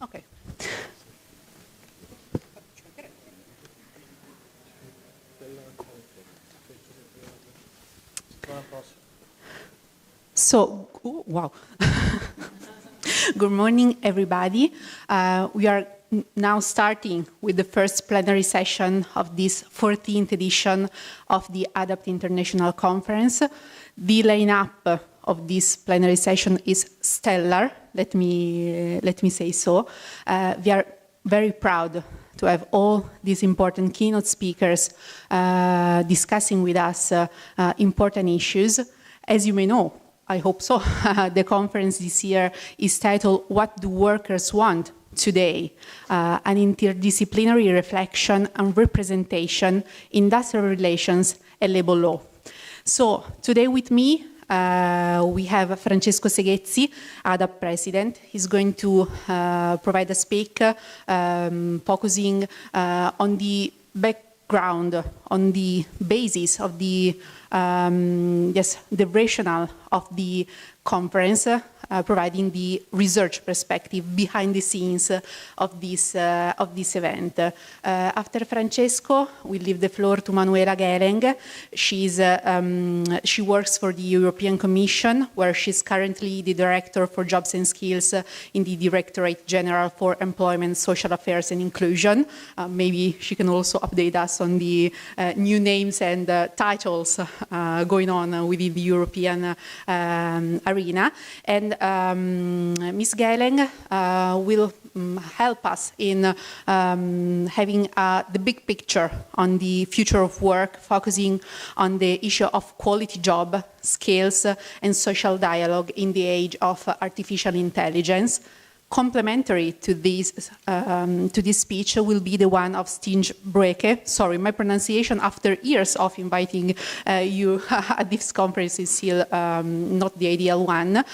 Okay. So, wow. Good morning, everybody. We are now starting with the first plenary session of this 14th edition of the ADAPT International Conference. The lineup of this plenary session is stellar, let me say so. We are very proud to have all these important keynote speakers discussing with us important issues. As you may know, I hope so, the conference this year is titled What Do Workers Want Today? An interdisciplinary reflection and representation, industrial relations and labor law. So today with me, we have Francesco Seghezzi, ADAPT President. He's going to provide a speak focusing on the background, on the basis of the rationale of the conference, providing the research perspective behind the scenes of this event. After Francesco, we leave the floor to Manuela Geleng. She works for the European Commission, where she's currently the Director for Jobs and Skills in the Directorate General for Employment, Social Affairs and Inclusion. Maybe she can also update us on the new names and titles going on within the European arena. And Ms. Geleng will help us in having the big picture on the future of work, focusing on the issue of quality job, skills, and social dialogue in the age of artificial intelligence. Complementary to this speech will be the one of Stijn Breke. Sorry, my pronunciation after years of inviting you at this conference is still not the ideal one.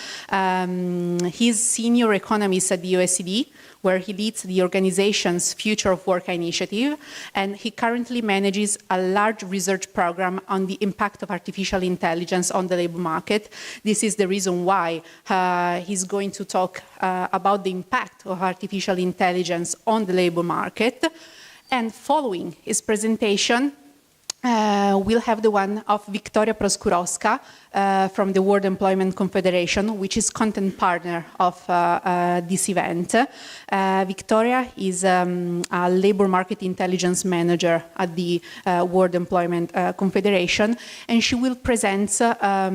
He's senior economist at the OECD, where he leads the organization's Future of Work initiative, and he currently manages a large research program on the impact of artificial intelligence on the labor market. This is the reason why he's going to talk about the impact of artificial intelligence on the labor market. And following his presentation, we'll have the one of Victoria Proskurowska from the World Employment Confederation, which is content partner of this event. Victoria is a labor market intelligence manager at the World Employment Confederation, and she will present a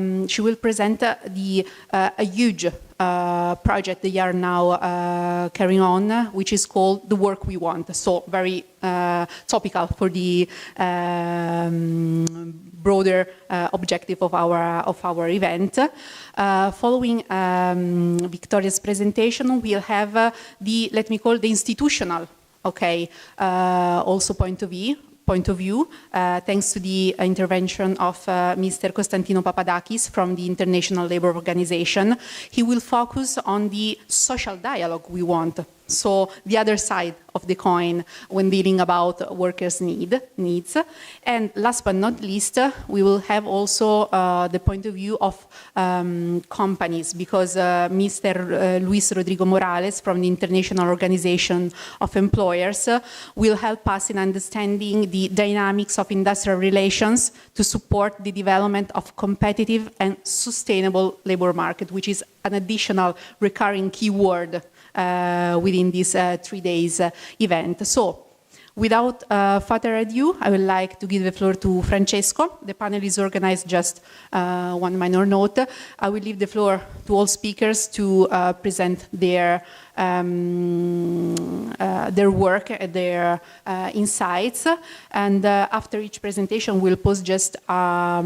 huge project they are now carrying on, which is called The Work We Want. So very topical for the broader objective of our event. Following Victoria's presentation, we'll have let me call the institutional, also point of view, thanks to the intervention of Mr. Konstantino Papadakis from the International Labour Organization. He will focus on the social dialogue we want, so the other side of the coin when dealing about workers' needs. And last but not least, we will have also the point of view of companies, because Mr. Luis Rodrigo Morales from the International Organization of Employers will help us in understanding the dynamics of industrial relations to support the development of competitive and sustainable labor market, which is an additional recurring keyword within this 3 days event. So, without further ado, I would like to give the floor to Francesco. The panel is organized, just one minor note. I will leave the floor to all speakers to present their work, their insights, and after each presentation, we'll pose just a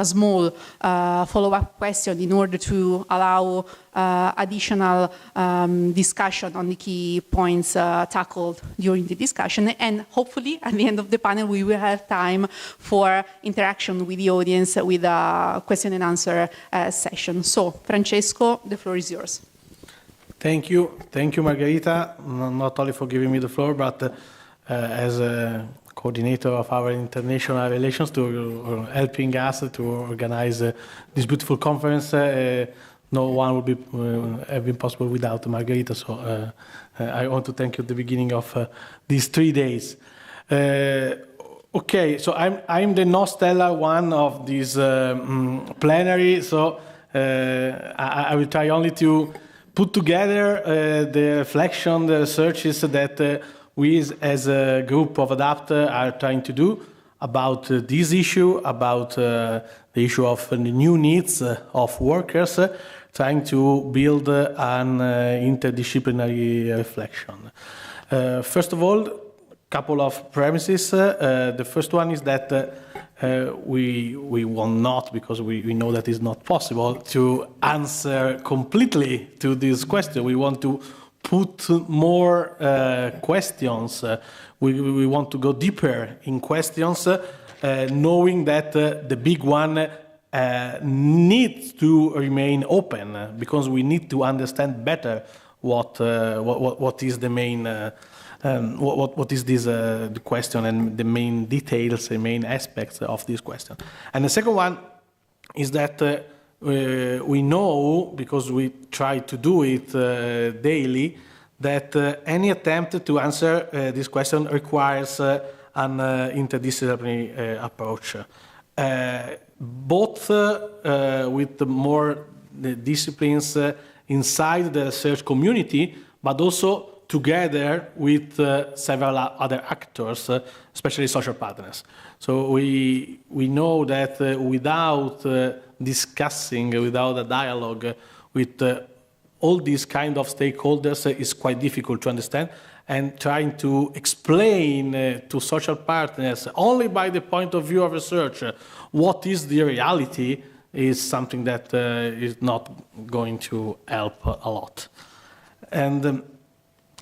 small follow-up question in order to allow additional discussion on the key points tackled during the discussion. And hopefully, at the end of the panel, we will have time for interaction with the audience with a question and answer session. So, Francesco, the floor is yours. Thank you. Thank you, Margherita, not only for giving me the floor, but as a coordinator of our international relations to helping us to organize this beautiful conference. no one would be have been possible without Margherita. So I want to thank you at the beginning of these 3 days. Okay, so I'm the non-stellar one of this plenary. So I will try only to put together the reflection, the researches that we as a group of Adapt are trying to do about this issue, about the issue of the new needs of workers, trying to build an interdisciplinary reflection. First of all, a couple of premises. The first one is that we will not, because we know that it's not possible, to answer completely to this question. We want to put more questions. We want to go deeper in questions, knowing that the big one needs to remain open, because we need to understand better what is the main what is this the question and the main details, the main aspects of this question. And the second one is that we know, because we try to do it daily, that any attempt to answer this question requires an interdisciplinary approach, both with more disciplines inside the research community, but also together with several other actors, especially social partners. So we know that without discussing, without a dialogue with all these kind of stakeholders, is quite difficult to understand, and trying to explain to social partners only by the point of view of research what is the reality is something that is not going to help a lot. And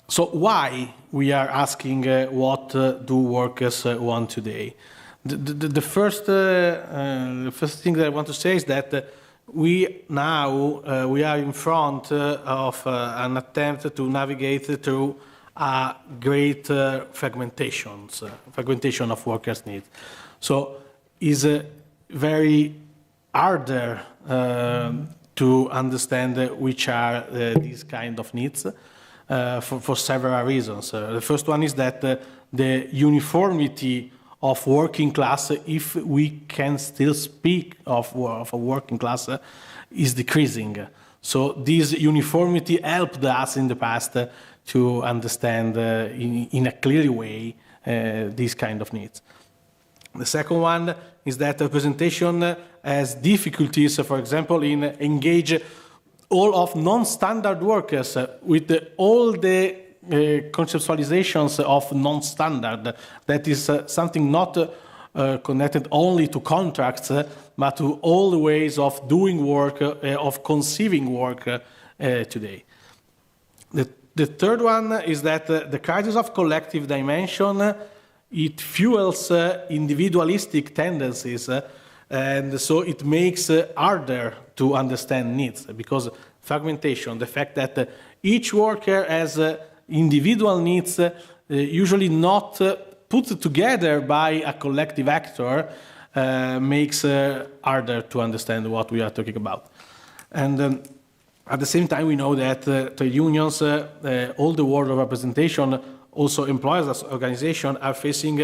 so why we are asking what do workers want today? The first thing that I want to say is that we are in front of an attempt to navigate through a great fragmentation of workers' needs. So it's very harder to understand which are these kind of needs for several reasons. The first one is that the uniformity of working class, if we can still speak of a working class, is decreasing. So this uniformity helped us in the past to understand in a clear way these kind of needs. The second one is that representation has difficulties, for example, in engage all of non-standard workers with all the conceptualizations of non-standard. That is something not connected only to contracts, but to all the ways of doing work, of conceiving work today. The third one is that the crisis of collective dimension, it fuels individualistic tendencies, and so it makes harder to understand needs, because fragmentation, the fact that each worker has individual needs, usually not put together by a collective actor, makes harder to understand what we are talking about. And at the same time, we know that trade unions, all the world of representation, also employers' organizations are facing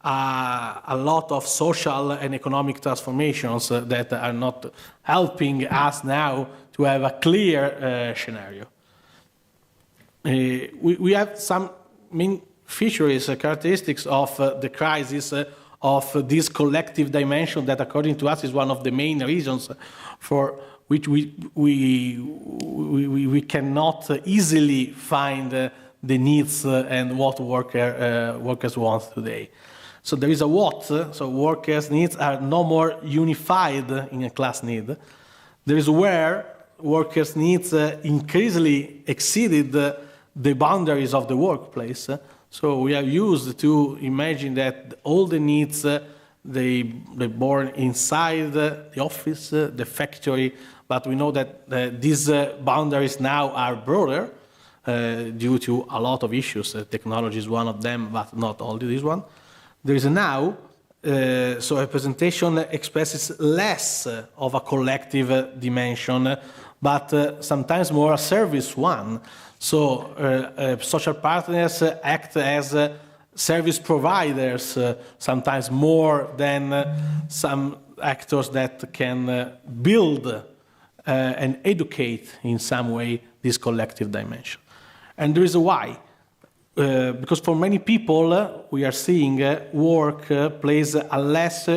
a lot of social and economic transformations that are not helping us now to have a clear scenario. We have some main features, characteristics of the crisis of this collective dimension that, according to us, is one of the main reasons for which we cannot easily find the needs and what workers want today. So there is a what, so workers' needs are no more unified in a class need. There is where workers' needs increasingly exceeded the boundaries of the workplace. So we are used to imagine that all the needs, they're born inside the office, the factory, but we know that these boundaries now are broader due to a lot of issues. Technology is one of them, but not only this one. There is now so representation expresses less of a collective dimension, but sometimes more a service one. So social partners act as service providers, sometimes more than some actors that can build and educate in some way this collective dimension. And there is a why. Because for many people, we are seeing work plays a less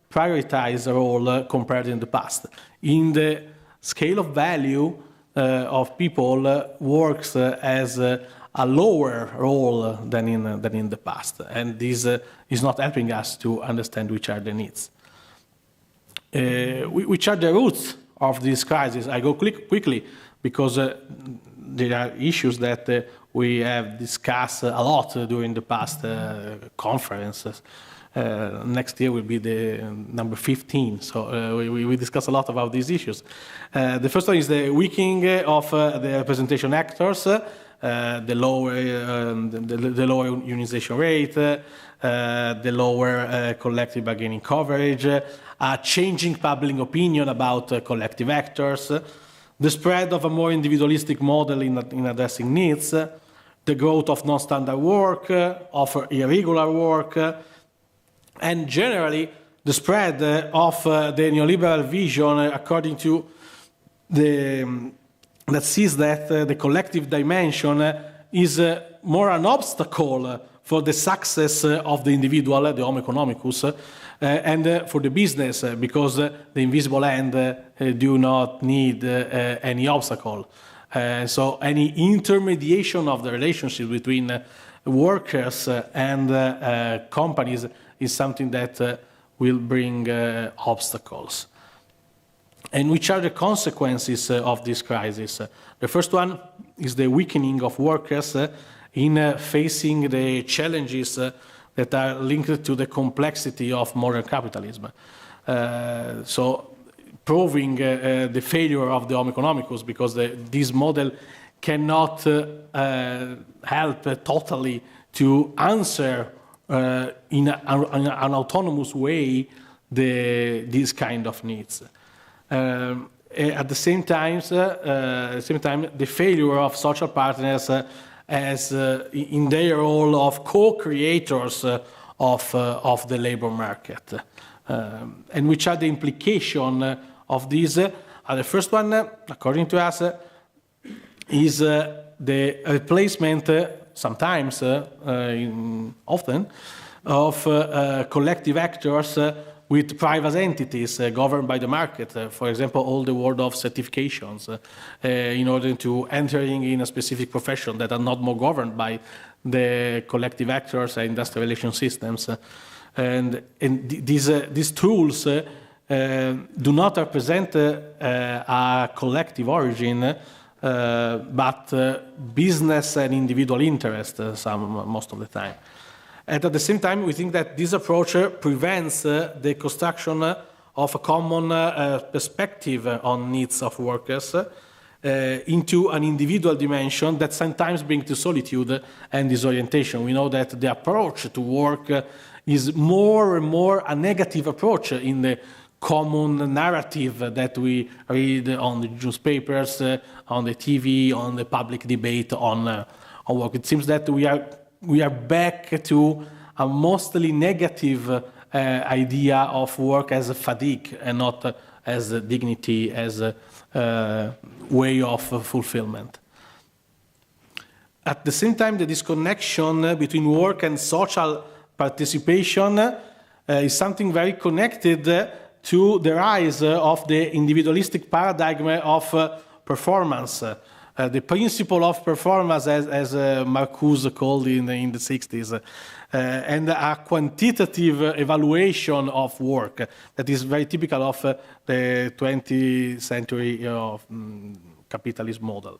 prioritized role compared in the past. In the scale of value of people, works as a lower role than in the past. And this is not helping us to understand which are the needs. Which are the roots of this crisis? I go quickly because there are issues that we have discussed a lot during the past conferences. Next year will be the number 15, so we discuss a lot about these issues. The first one is the weakening of the representation actors, the lower unionization rate, the lower collective bargaining coverage, a changing public opinion about collective actors, the spread of a more individualistic model in addressing needs, the growth of non-standard work, of irregular work, and generally the spread of the neoliberal vision according to that sees that the collective dimension is more an obstacle for the success of the individual, the homo economicus, and for the business, because the invisible hand do not need any obstacle. So any intermediation of the relationship between workers and companies is something that will bring obstacles. And which are the consequences of this crisis? The first one is the weakening of workers in facing the challenges that are linked to the complexity of modern capitalism. So proving the failure of the homo economicus, because this model cannot help totally to answer in an autonomous way these kind of needs. At the same time, the failure of social partners as in their role of co-creators of the labor market. And which are the implications of this? The first one, according to us, is the replacement, sometimes, often, of collective actors with private entities governed by the market. For example, all the world of certifications in order to entering in a specific profession that are not more governed by the collective actors and industrial relation systems. And these tools do not represent a collective origin, but business and individual interest most of the time. And at the same time, we think that this approach prevents the construction of a common perspective on needs of workers into an individual dimension that sometimes brings to solitude and disorientation. We know that the approach to work is more and more a negative approach in the common narrative that we read on the newspapers, on the TV, on the public debate on work. It seems that we are back to a mostly negative idea of work as a fatigue and not as a dignity, as a way of fulfillment. At the same time, the disconnection between work and social participation is something very connected to the rise of the individualistic paradigm of performance. The principle of performance, as Marcuse called in the 60s, and a quantitative evaluation of work that is very typical of the 20th century capitalist model.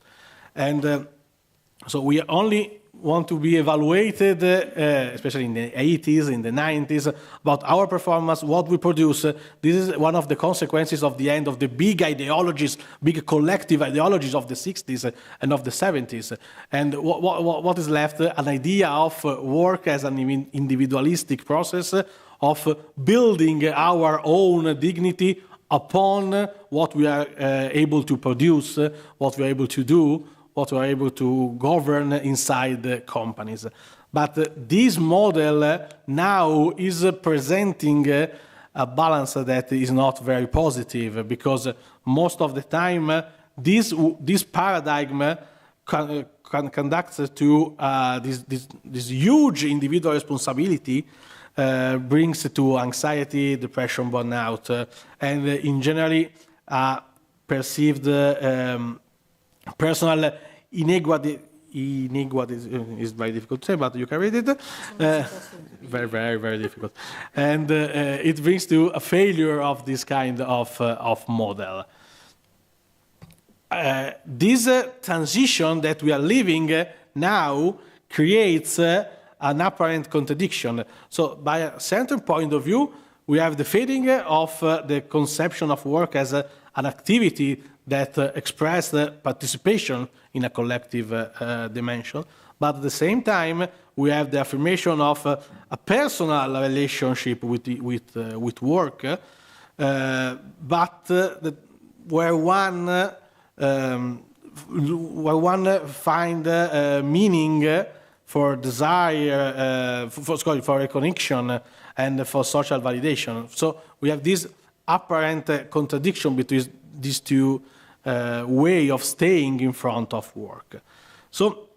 And so we only want to be evaluated, especially in the 80s, in the 90s, about our performance, what we produce. This is one of the consequences of the end of the big ideologies, big collective ideologies of the 60s and of the 70s. And what is left? An idea of work as an individualistic process of building our own dignity upon what we are able to produce, what we are able to do, what we are able to govern inside the companies. But this model now is presenting a balance that is not very positive, because most of the time this paradigm conducts to this huge individual responsibility, brings to anxiety, depression, burnout, and in generally perceived personal inequality is very difficult to say, but you can read it. Very, very, very difficult. And it brings to a failure of this kind of model. This transition that we are living now creates an apparent contradiction. So by a certain point of view, we have the fading of the conception of work as an activity that expresses participation in a collective dimension. But at the same time, we have the affirmation of a personal relationship with work, but where one finds meaning for desire, for recognition, and for social validation. So we have this apparent contradiction between these two ways of staying in front of work. So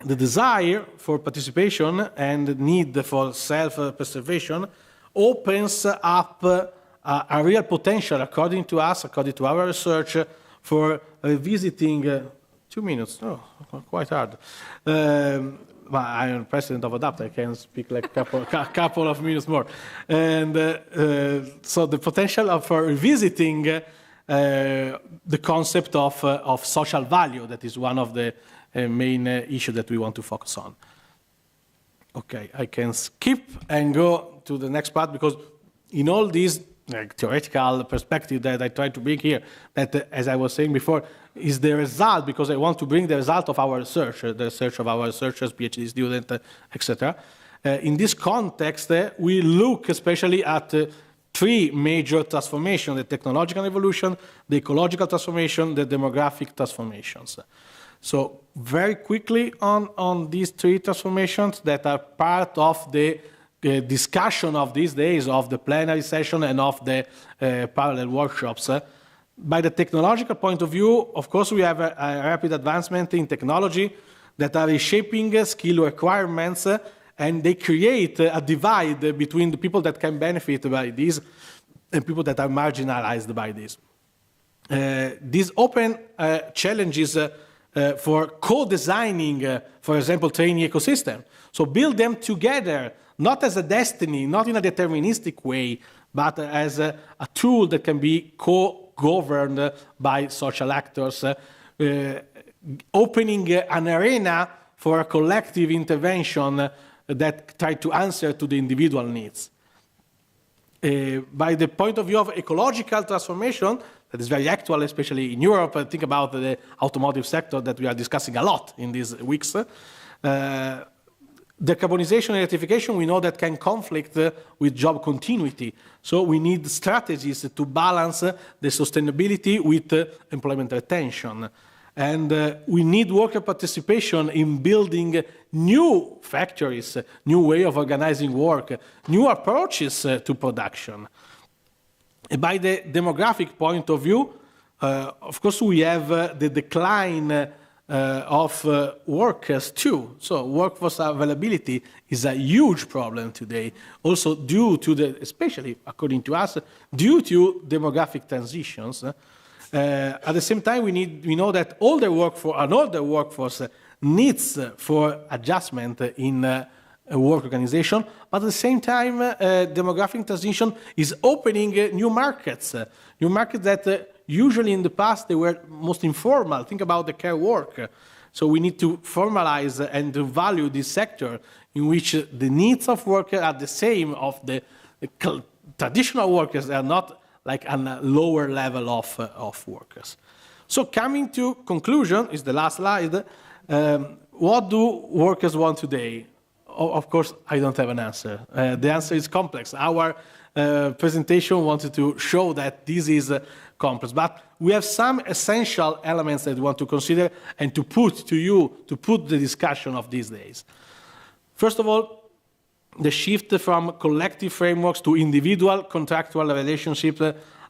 the desire for participation and the need for self-preservation opens up a real potential, according to us, according to our research, for revisiting 2 minutes. Oh, quite hard. I am president of ADAPT. I can speak like a couple of minutes more. And so the potential for revisiting the concept of social value, that is one of the main issues that we want to focus on. Okay, I can skip and go to the next part, because in all these theoretical perspective that I try to bring here, that, as I was saying before, is the result, because I want to bring the result of our research, the research of our researchers, PhD students, etc. In this context, we look especially at three major transformations: the technological evolution, the ecological transformation, the demographic transformations. So very quickly on these three transformations that are part of the discussion of these days, of the plenary session and of the parallel workshops. By the technological point of view, of course, we have a rapid advancement in technology that are reshaping skill requirements, and they create a divide between the people that can benefit by this and people that are marginalized by this. These open challenges for co-designing, for example, training ecosystem. So build them together, not as a destiny, not in a deterministic way, but as a tool that can be co-governed by social actors, opening an arena for a collective intervention that try to answer to the individual needs. By the point of view of ecological transformation, that is very actual, especially in Europe. Think about the automotive sector that we are discussing a lot in these weeks. Decarbonization and electrification, we know that can conflict with job continuity. So we need strategies to balance the sustainability with employment retention. And we need worker participation in building new factories, new way of organizing work, new approaches to production. By the demographic point of view, of course, we have the decline of workers too. So workforce availability is a huge problem today, also due to especially according to us, due to demographic transitions. At the same time, we know that older workforce needs for adjustment in a work organization, but at the same time, demographic transition is opening new markets that usually in the past they were most informal. Think about the care work. So we need to formalize and to value this sector in which the needs of workers are the same of the traditional workers. They are not like on a lower level of workers. So coming to conclusion is the last slide. What do workers want today? of course, I don't have an answer. The answer is complex. Our presentation wanted to show that this is complex, but we have some essential elements that we want to consider and to put to you, to put the discussion of these days. First of all, the shift from collective frameworks to individual contractual relationships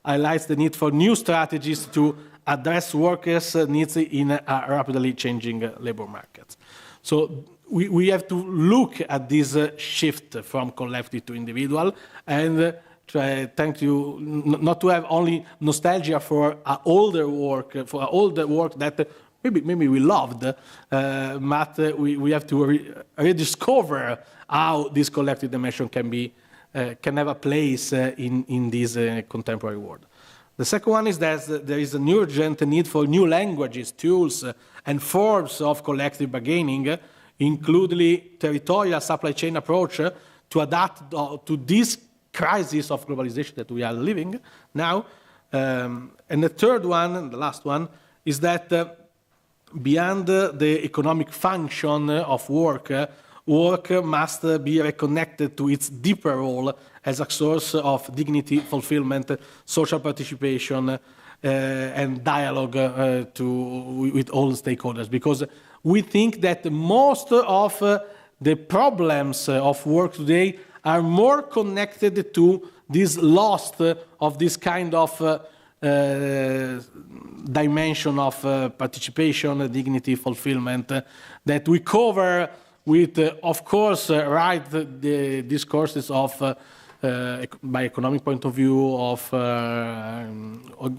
highlights the need for new strategies to address workers' needs in a rapidly changing labor market. So we have to look at this shift from collective to individual and trying to not to have only nostalgia for older work, that maybe we loved, but we have to rediscover how this collective dimension can have a place in this contemporary world. The second one is that there is an urgent need for new languages, tools, and forms of collective bargaining, including territorial supply chain approach to adapt to this crisis of globalization that we are living now. And the third one, the last one, is that beyond the economic function of work, work must be reconnected to its deeper role as a source of dignity, fulfillment, social participation, and dialogue with all stakeholders. Because we think that most of the problems of work today are more connected to this loss of this kind of dimension of participation, dignity, fulfillment that we cover with, of course, the discourses of by economic point of view, of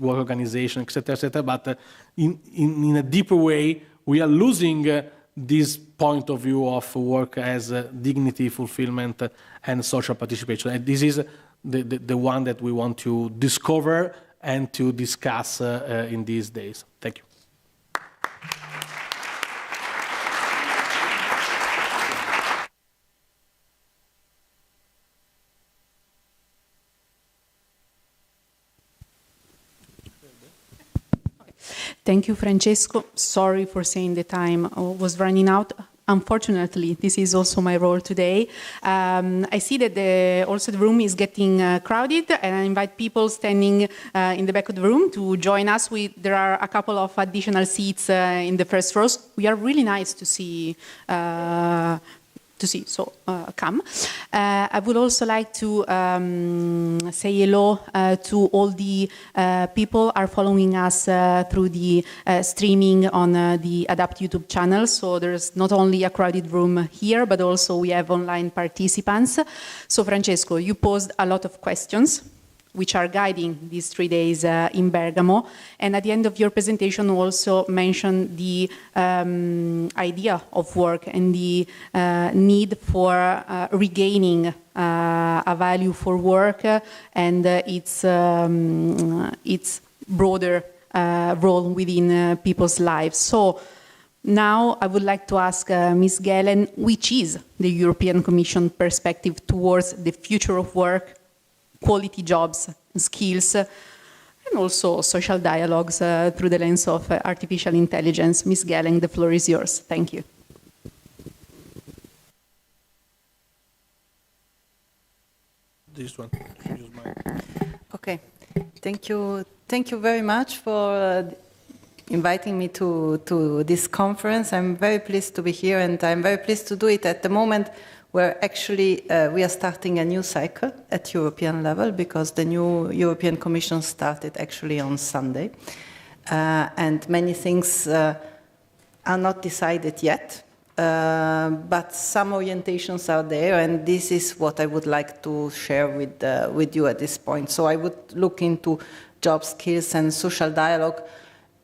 work organization, etc., but in a deeper way, we are losing this point of view of work as dignity, fulfillment, and social participation. And this is the one that we want to discover and to discuss in these days. Thank you. Thank you, Francesco. Sorry for saying the time was running out. Unfortunately, this is also my role today. I see that also the room is getting crowded, and I invite people standing in the back of the room to join us. There are a couple of additional seats in the first rows. We are really nice to see. So come. I would also like to say hello to all the people are following us through the streaming on the Adapt YouTube channel. So there's not only a crowded room here, but also we have online participants. So Francesco, you posed a lot of questions which are guiding these 3 days in Bergamo. And at the end of your presentation, you also mentioned the idea of work and the need for regaining a value for work and its broader role within people's lives. So now I would like to ask Ms. Gelen, which is the European Commission perspective towards the future of work, quality jobs, skills, and also social dialogues through the lens of artificial intelligence. Ms. Gelen, the floor is yours. Thank you. This one. Okay. Thank you. Thank you very much for inviting me to this conference. I'm very pleased to be here, and I'm very pleased to do it at the moment where actually we are starting a new cycle at European level, because the new European Commission started actually on Sunday. And many things are not decided yet, but some orientations are there, and this is what I would like to share with you at this point. So I would look into job skills and social dialogue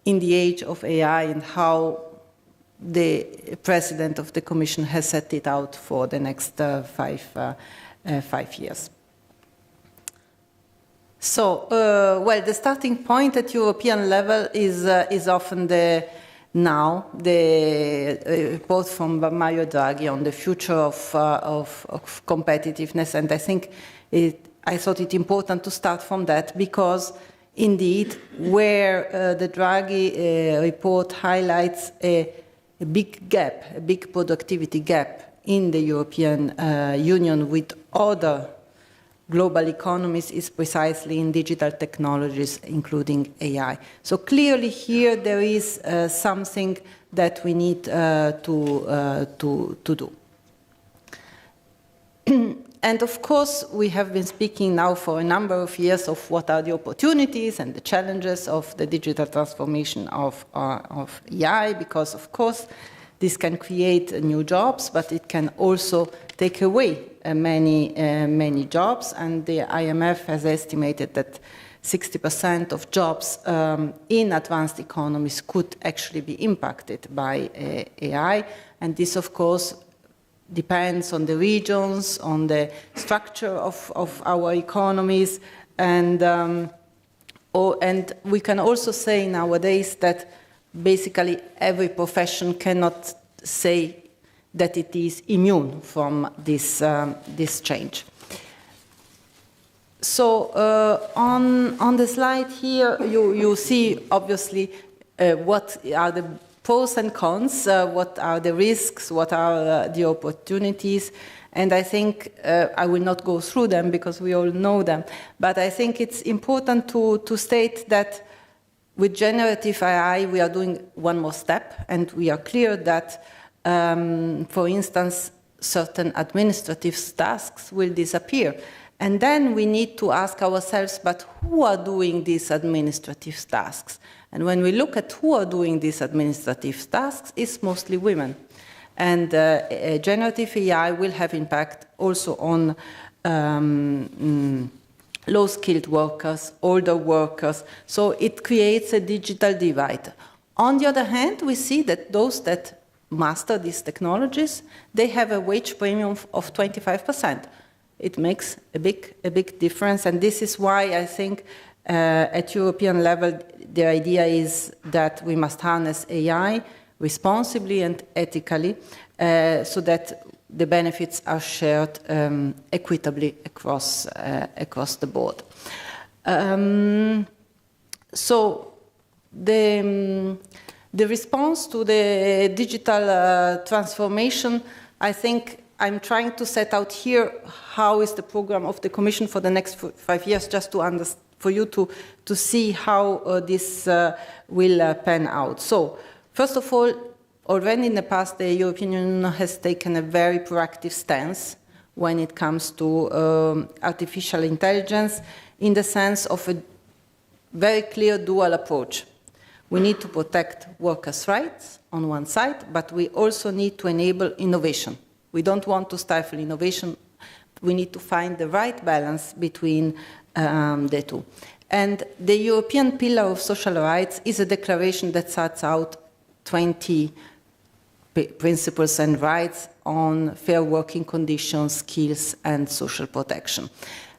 in the age of AI and how the President of the Commission has set it out for the next 5 years. So, well, the starting point at European level is often the report from Mario Draghi on the future of competitiveness, and I think I thought it important to start from that, because indeed, where the Draghi report highlights a big gap, a big productivity gap in the European Union with other global economies is precisely in digital technologies, including AI. So clearly here there is something that we need to do. And of course, we have been speaking now for a number of years of what are the opportunities and the challenges of the digital transformation of AI, because of course, this can create new jobs, but it can also take away many jobs. And the IMF has estimated that 60% of jobs in advanced economies could actually be impacted by AI. And this, of course, depends on the regions, on the structure of our economies. And we can also say nowadays that basically every profession cannot say that it is immune from this change. So on the slide here, you see obviously what are the pros and cons, what are the risks, what are the opportunities. And I think I will not go through them because we all know them. But I think it's important to state that with generative AI, we are doing one more step, and we are clear that, for instance, certain administrative tasks will disappear. And then we need to ask ourselves, but who are doing these administrative tasks? And when we look at who are doing these administrative tasks, it's mostly women. And generative AI will have impact also on low-skilled workers, older workers. So it creates a digital divide. On the other hand, we see that those that master these technologies, they have a wage premium of 25%. It makes a big difference, and this is why I think at European level the idea is that we must harness AI responsibly and ethically so that the benefits are shared equitably across the board. So the response to the digital transformation, I think I'm trying to set out here how is the program of the Commission for the next 5 years, just to for you to see how this will pan out. So, first of all, already in the past, the European Union has taken a very proactive stance when it comes to artificial intelligence, in the sense of a very clear dual approach. We need to protect workers' rights on one side, but we also need to enable innovation. We don't want to stifle innovation. We need to find the right balance between the two. And the European Pillar of Social Rights is a declaration that sets out 20 principles and rights on fair working conditions, skills, and social protection.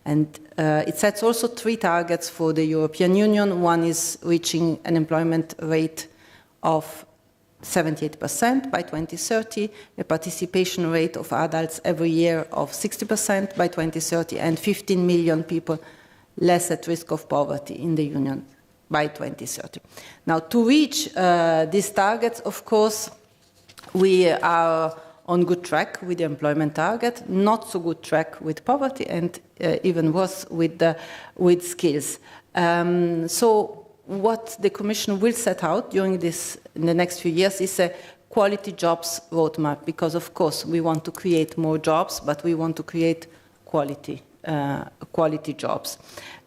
And it sets also 3 targets for the European Union. One is reaching an employment rate of 78% by 2030, a participation rate of adults every year of 60% by 2030, and 15 million people less at risk of poverty in the Union by 2030. Now, to reach these targets, of course, we are on good track with the employment target, not so good track with poverty, and even worse with skills. So what the Commission will set out during in the next few years is a quality jobs roadmap, because of course we want to create more jobs, but we want to create quality jobs.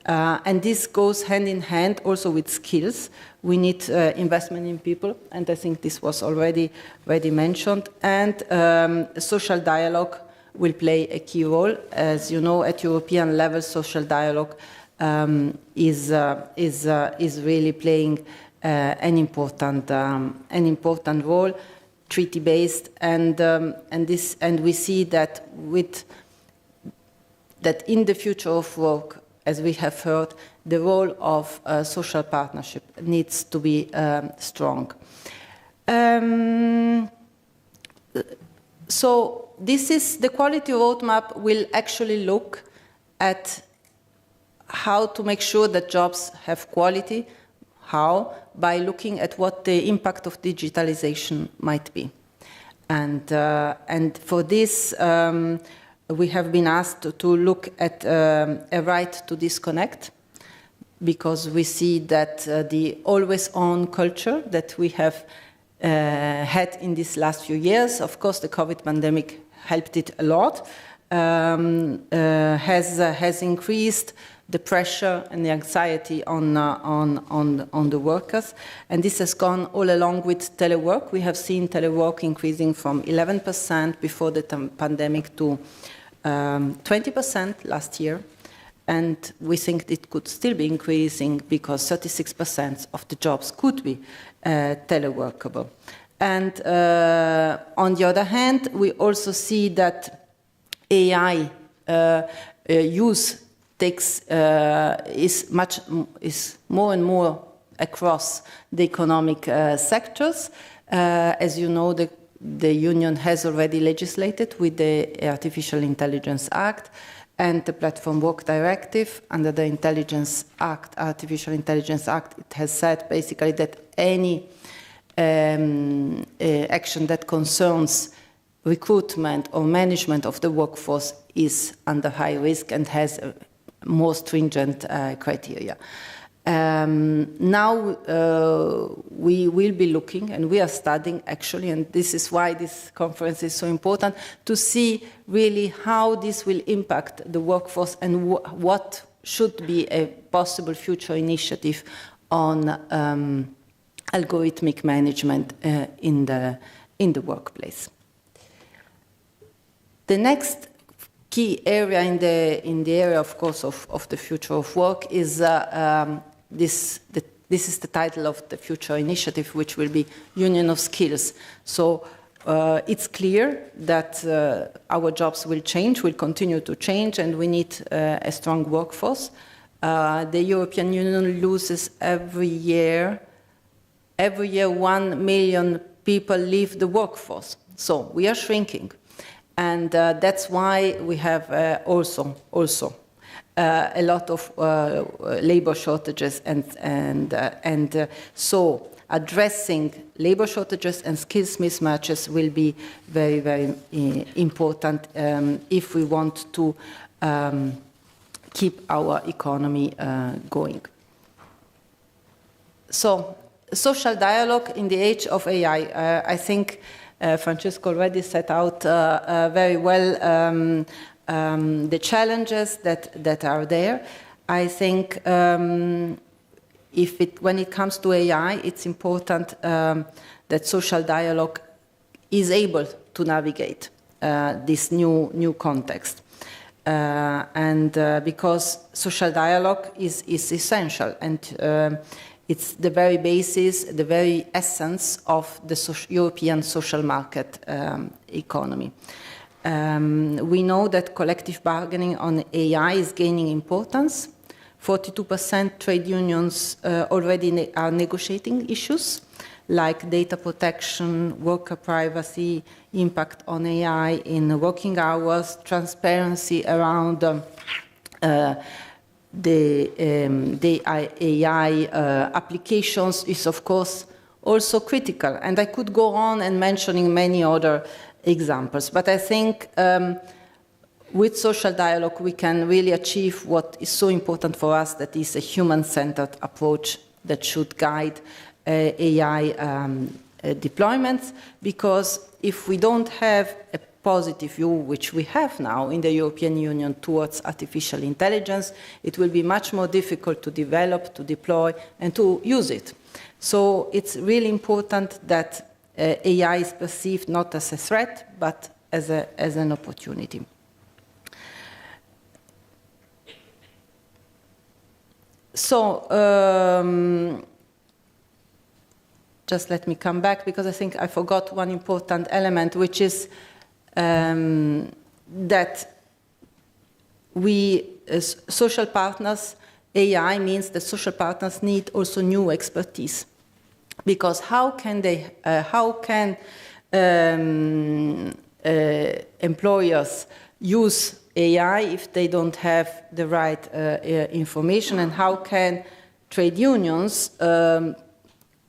And this goes hand in hand also with skills. We need investment in people, and I think this was already mentioned. And social dialogue will play a key role. As you know, at European level, social dialogue is really playing an important role, treaty-based, and we see that in the future of work, as we have heard, the role of social partnership needs to be strong. So the quality roadmap will actually look at how to make sure that jobs have quality. How? By looking at what the impact of digitalization might be. And for this, we have been asked to look at a right to disconnect, because we see that the always-on culture that we have had in these last few years, of course the COVID pandemic helped it a lot, has increased the pressure and the anxiety on the workers. And this has gone all along with telework. We have seen telework increasing from 11% before the pandemic to 20% last year. And we think it could still be increasing because 36% of the jobs could be teleworkable. And on the other hand, we also see that AI use is more and more across the economic sectors. As you know, the Union has already legislated with the Artificial Intelligence Act and the Platform Work Directive. Under the Artificial Intelligence Act, it has said basically that any action that concerns recruitment or management of the workforce is under high risk and has more stringent criteria. Now we will be looking, and we are studying actually, and this is why this conference is so important, to see really how this will impact the workforce and what should be a possible future initiative on algorithmic management in the workplace. The next key area in the area, of course, of the future of work is this is the title of the future initiative, which will be Union of Skills. So it's clear that our jobs will change, will continue to change, and we need a strong workforce. The European Union loses every year 1 million people leave the workforce. So we are shrinking. And that's why we have also a lot of labor shortages, and so addressing labor shortages and skills mismatches will be very, very important if we want to keep our economy going. So, social dialogue in the age of AI. I think Francesco already set out very well the challenges that are there. I think when it comes to AI, it's important that social dialogue is able to navigate this new context. Because social dialogue is essential, and it's the very basis, the very essence of the European social market economy. We know that collective bargaining on AI is gaining importance. 42% trade unions already are negotiating issues like data protection, worker privacy, impact on AI in working hours, transparency around the AI applications is, of course, also critical. And I could go on and mentioning many other examples. But I think with social dialogue, we can really achieve what is so important for us, that is a human-centered approach that should guide AI deployments. Because if we don't have a positive view, which we have now in the European Union towards artificial intelligence, it will be much more difficult to develop, to deploy, and to use it. So it's really important that AI is perceived not as a threat, but as an opportunity. So just let me come back, because I think I forgot one important element, which is that we, as social partners, AI means that social partners need also new expertise. Because how can employers use AI if they don't have the right information, and how can trade unions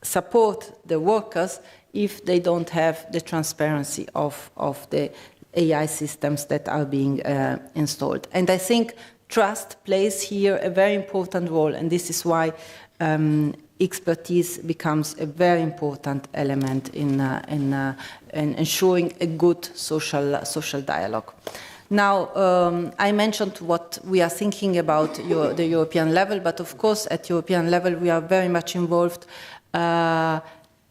support the workers if they don't have the transparency of the AI systems that are being installed. And I think trust plays here a very important role, and this is why expertise becomes a very important element in ensuring a good social dialogue. Now, I mentioned what we are thinking about the European level, but of course at European level we are very much involved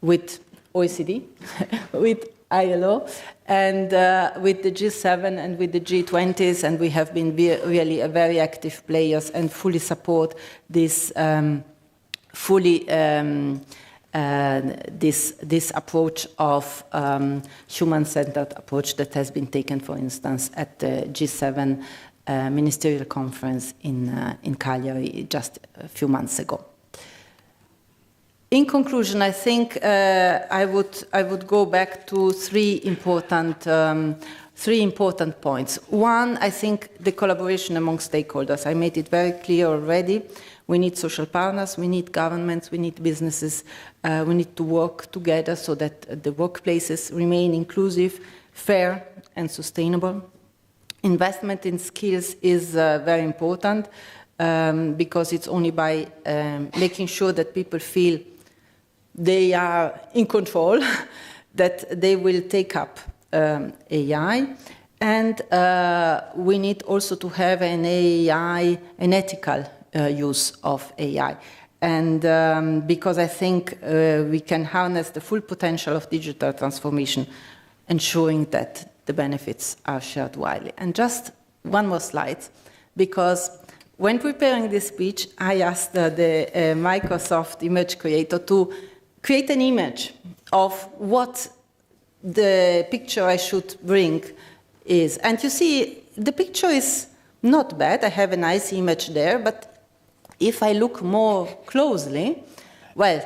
with OECD, with ILO, and with the G7 and with the G20s, and we have been really a very active players and fully support this this approach of human-centered approach that has been taken, for instance, at the G7 ministerial conference in Cagliari just a few months ago. In conclusion, I think I would go back to three important points. One, I think the collaboration among stakeholders. I made it very clear already. We need social partners, we need governments, we need businesses. We need to work together so that the workplaces remain inclusive, fair, and sustainable. Investment in skills is very important because it's only by making sure that people feel they are in control that they will take up AI. And we need also to have an ethical use of AI. And because I think we can harness the full potential of digital transformation, ensuring that the benefits are shared widely. And just one more slide, because when preparing this speech, I asked the Microsoft image creator to create an image of what the picture I should bring is. And you see, the picture is not bad. I have a nice image there, but if I look more closely, well,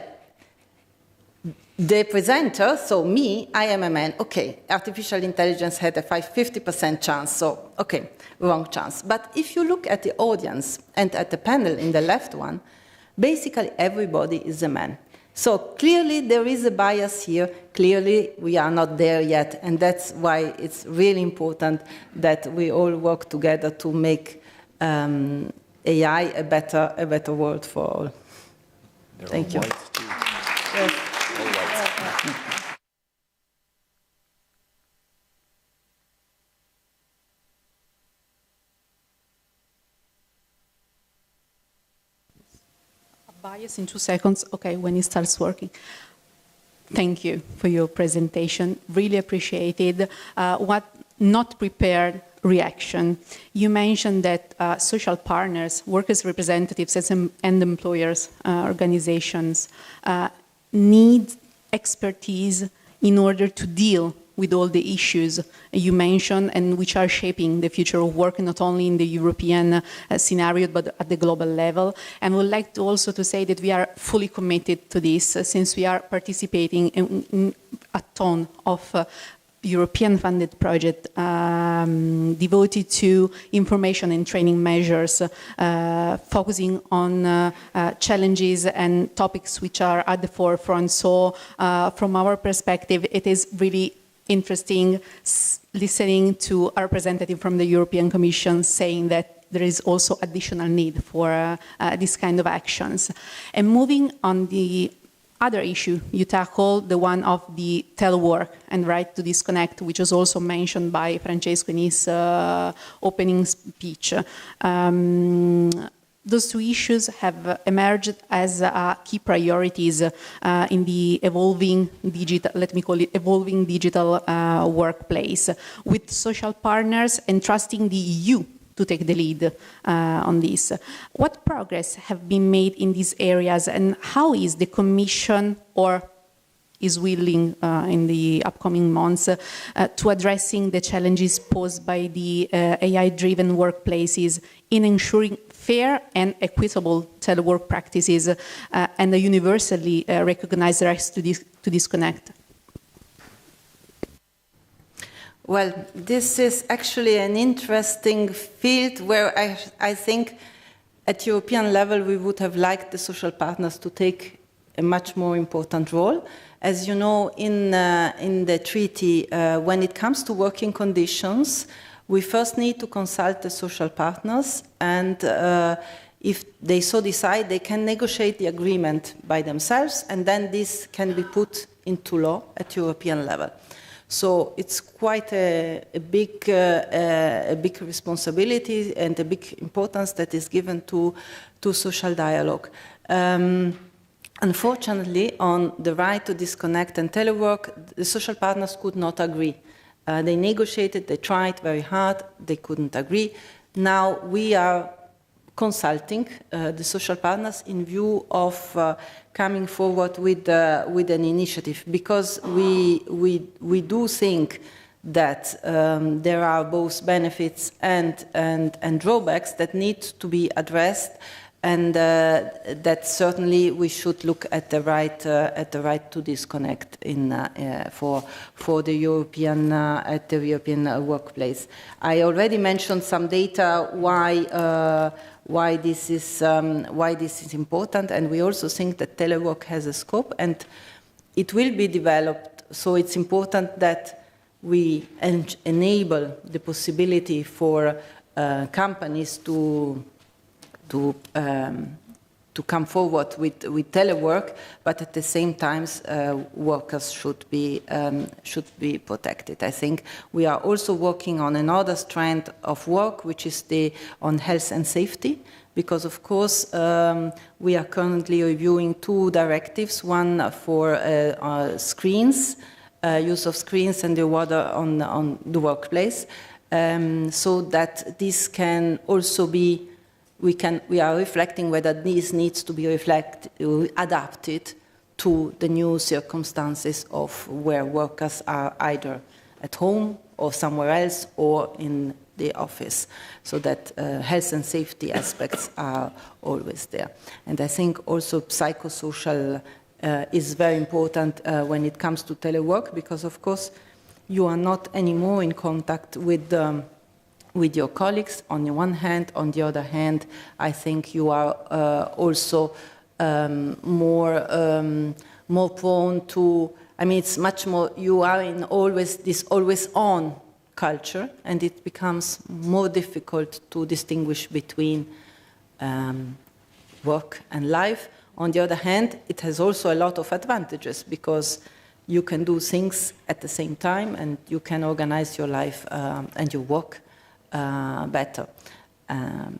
the presenter, so me, I am a man. Okay, artificial intelligence had a 50% chance, so okay, wrong chance. But if you look at the audience and at the panel in the left one, basically everybody is a man. So clearly there is a bias here. Clearly we are not there yet, and that's why it's really important that we all work together to make AI a better world for all. Thank you. Yes. Bias in 2 seconds. Okay, when it starts working. Thank you for your presentation. Really appreciated. What not prepared reaction. You mentioned that social partners, workers' representatives and employers' organizations need expertise in order to deal with all the issues you mentioned and which are shaping the future of work, not only in the European scenario, but at the global level. And we'd like to also to say that we are fully committed to this since we are participating in a ton of European-funded project devoted to information and training measures, focusing on challenges and topics which are at the forefront. So from our perspective, it is really interesting listening to a representative from the European Commission saying that there is also additional need for this kind of actions. And moving on the other issue you tackled, the one of the telework and right to disconnect, which was also mentioned by Francesco in his opening speech. Those two issues have emerged as key priorities in the evolving digital, let me call it evolving digital workplace, with social partners entrusting the EU to take the lead on this. What progress have been made in these areas, and how is the Commission or is willing in the upcoming months to addressing the challenges posed by the AI-driven workplaces in ensuring fair and equitable telework practices and a universally recognized right to disconnect? Well, this is actually an interesting field where I think at European level we would have liked the social partners to take a much more important role. As you know, in the treaty, when it comes to working conditions, we first need to consult the social partners, and if they so decide, they can negotiate the agreement by themselves, and then this can be put into law at European level. So it's quite a big responsibility and a big importance that is given to social dialogue. Unfortunately, on the right to disconnect and telework, the social partners could not agree. They negotiated, they tried very hard, they couldn't agree. Now we are consulting the social partners in view of coming forward with an initiative, because we do think that there are both benefits and drawbacks that need to be addressed, and that certainly we should look at the right to disconnect for the European at the European workplace. I already mentioned some data why this is important, and we also think that telework has a scope and it will be developed. So it's important that we enable the possibility for companies to come forward with telework, but at the same time, workers should be protected. I think we are also working on another strand of work, which is on health and safety, because of course we are currently reviewing 2 directives, one for screens, use of screens, and the other on the workplace, so that this can also be. We are reflecting whether this needs to be adapted to the new circumstances of where workers are either at home or somewhere else or in the office, so that health and safety aspects are always there. And I think also psychosocial is very important when it comes to telework, because of course you are not anymore in contact with your colleagues on the one hand. On the other hand, I think you are also more prone to, I mean, it's much more, you are in this always on culture, and it becomes more difficult to distinguish between work and life. On the other hand, it has also a lot of advantages, because you can do things at the same time, and you can organize your life and your work better.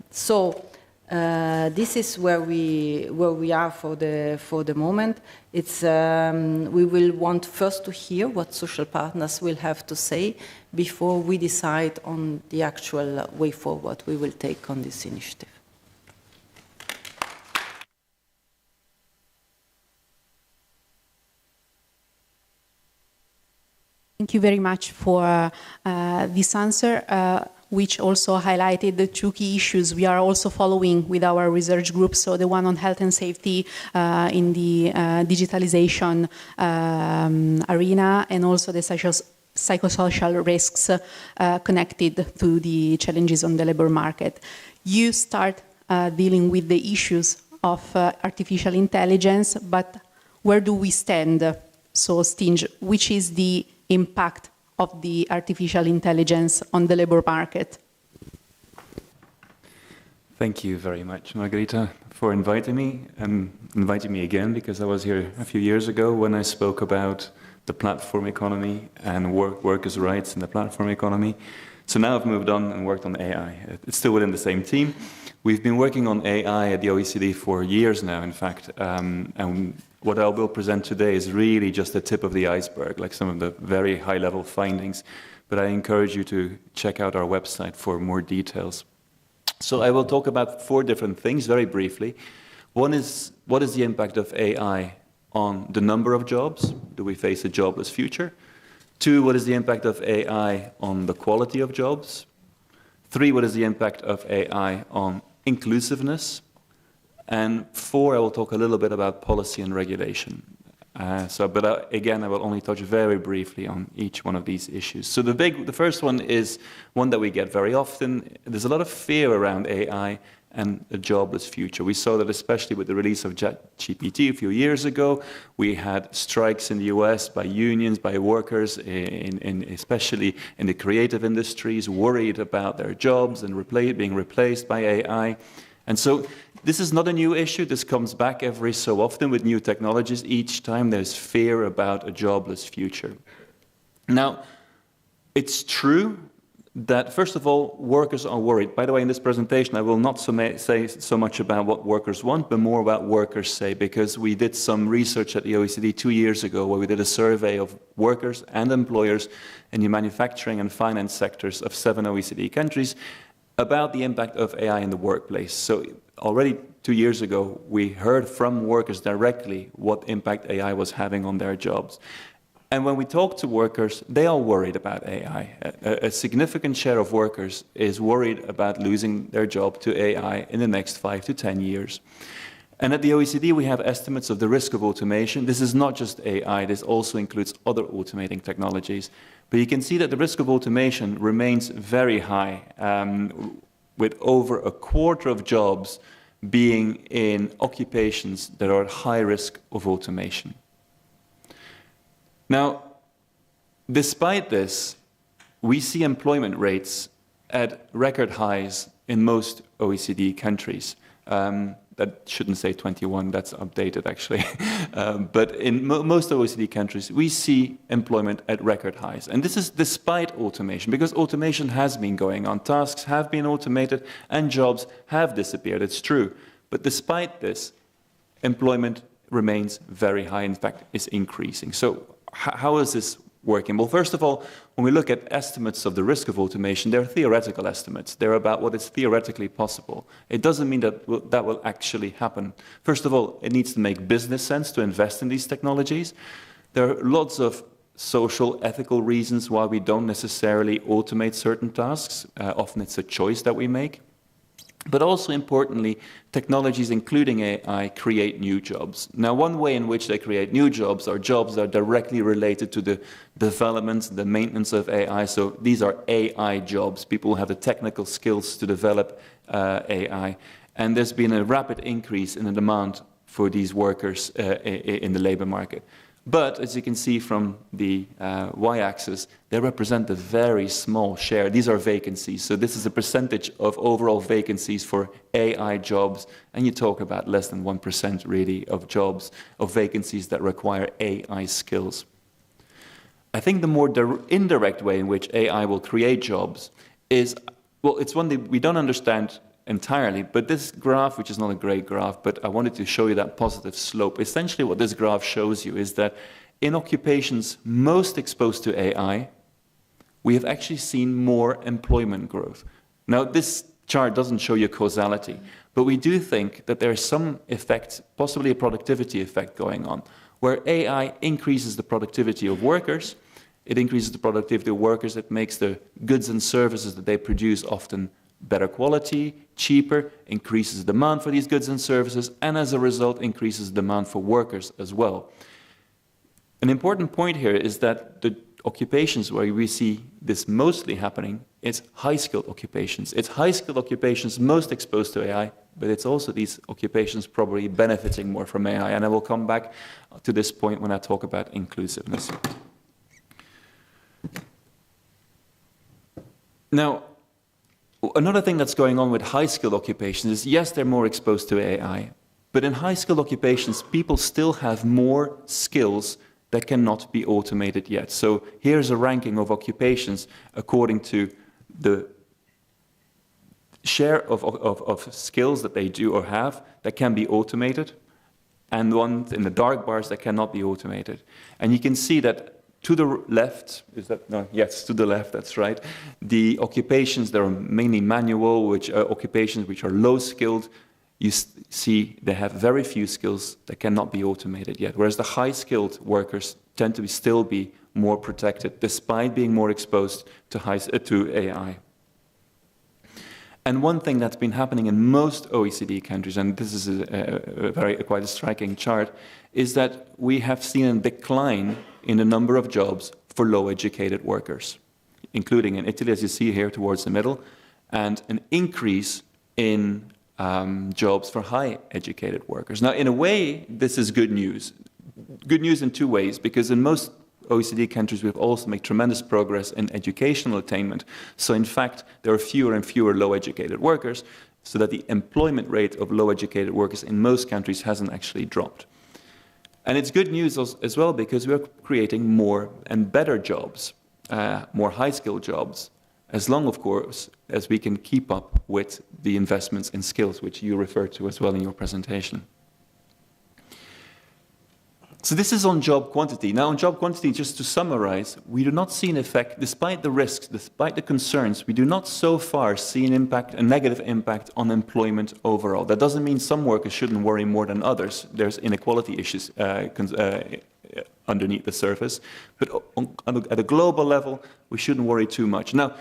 So this is where we are for the moment. It's we will want first to hear what social partners will have to say before we decide on the actual way forward we will take on this initiative. Thank you very much for this answer, which also highlighted the 2 key issues we are also following with our research group. So the one on health and safety in the digitalization arena, and also the psychosocial risks connected to the challenges on the labor market. You start dealing with the issues of artificial intelligence, but where do we stand? So, Sting, which is the impact of the artificial intelligence on the labor market? Thank you very much, Margherita, for inviting me, and inviting me again, because I was here a few years ago when I spoke about the platform economy and workers' rights in the platform economy. So now I've moved on and worked on AI. It's still within the same team. We've been working on AI at the OECD for years now, in fact, and what I will present today is really just the tip of the iceberg, like some of the very high-level findings. But I encourage you to check out our website for more details. So I will talk about 4 different things very briefly. One is, what is the impact of AI on the number of jobs? Do we face a jobless future? 2, what is the impact of AI on the quality of jobs? 3, what is the impact of AI on inclusiveness? And 4, I will talk a little bit about policy and regulation. Again, I will only touch very briefly on each one of these issues. So the first one is one that we get very often. There's a lot of fear around AI, and a jobless future. We saw that especially with the release of ChatGPT a few years ago. We had strikes in the US by unions, by workers, especially in the creative industries, worried about their jobs and being replaced by AI. And so this is not a new issue. This comes back every so often with new technologies. Each time there's fear about a jobless future. Now, it's true that, first of all, workers are worried. By the way, in this presentation, I will not say so much about what workers want, but more about workers say, because we did some research at the OECD 2 years ago where we did a survey of workers and employers in the manufacturing and finance sectors of 7 OECD countries about the impact of AI in the workplace. So already 2 years ago, we heard from workers directly what impact AI was having on their jobs. And when we talk to workers, they are worried about AI. A significant share of workers is worried about losing their job to AI in the next 5 to 10 years. And at the OECD, we have estimates of the risk of automation. This is not just AI, this also includes other automating technologies. But you can see that the risk of automation remains very high, with over a quarter of jobs being in occupations that are at high risk of automation. Now, despite this, we see employment rates at record highs in most OECD countries. That shouldn't say 21, that's updated actually. But in most OECD countries, we see employment at record highs. And this is despite automation, because automation has been going on. Tasks have been automated and jobs have disappeared, it's true. But despite this, employment remains very high, in fact, is increasing. So how is this working? Well, first of all, when we look at estimates of the risk of automation, they're theoretical estimates. They're about what is theoretically possible. It doesn't mean that that will actually happen. First of all, it needs to make business sense to invest in these technologies. There are lots of social, ethical reasons why we don't necessarily automate certain tasks. Often it's a choice that we make. But also importantly, technologies, including AI, create new jobs. Now, one way in which they create new jobs are jobs that are directly related to the development, the maintenance of AI. So these are AI jobs. People who have the technical skills to develop AI. And there's been a rapid increase in the demand for these workers in the labor market. But as you can see from the y-axis, they represent a very small share. These are vacancies. So this is a percentage of overall vacancies for AI jobs. And you talk about less than 1% really of jobs, of vacancies that require AI skills. I think the more indirect way in which AI will create jobs is, well, it's one that we don't understand entirely, but this graph, which is not a great graph, but I wanted to show you that positive slope. Essentially what this graph shows you is that in occupations most exposed to AI, we have actually seen more employment growth. Now, this chart doesn't show you causality, but we do think that there is some effect, possibly a productivity effect going on, where AI increases the productivity of workers. It increases the productivity of workers. It makes the goods and services that they produce often better quality, cheaper, increases demand for these goods and services, and as a result increases demand for workers as well. An important point here is that the occupations where we see this mostly happening is high-skilled occupations. It's high-skilled occupations most exposed to AI, but it's also these occupations probably benefiting more from AI. And I will come back to this point when I talk about inclusiveness. Now, another thing that's going on with high-skilled occupations is, yes, they're more exposed to AI, but in high-skilled occupations, people still have more skills that cannot be automated yet. So here's a ranking of occupations according to the share of skills that they do or have that can be automated, and ones in the dark bars that cannot be automated. And you can see that to the left, is that, no, yes, to the left, that's right. The occupations that are mainly manual, which are occupations which are low skilled, you see they have very few skills that cannot be automated yet. Whereas the high skilled workers tend to still be more protected despite being more exposed to AI. And one thing that's been happening in most OECD countries, and this is quite a striking chart, is that we have seen a decline in the number of jobs for low-educated workers, including in Italy, as you see here towards the middle, and an increase in jobs for high educated workers. Now, in a way, this is good news. Good news in two ways, because in most OECD countries we've also made tremendous progress in educational attainment. So in fact, there are fewer and fewer low educated workers, so that the employment rate of low educated workers in most countries hasn't actually dropped. And it's good news as well because we're creating more and better jobs, more high-skilled jobs, as long, of course, as we can keep up with the investments in skills, which you referred to as well in your presentation. So this is on job quantity. Now, on job quantity, just to summarize, we do not see an effect, despite the risks, despite the concerns, we do not so far see an impact, a negative impact on employment overall. That doesn't mean some workers shouldn't worry more than others. There's inequality issues underneath the surface. But at a global level, we shouldn't worry too much. Now,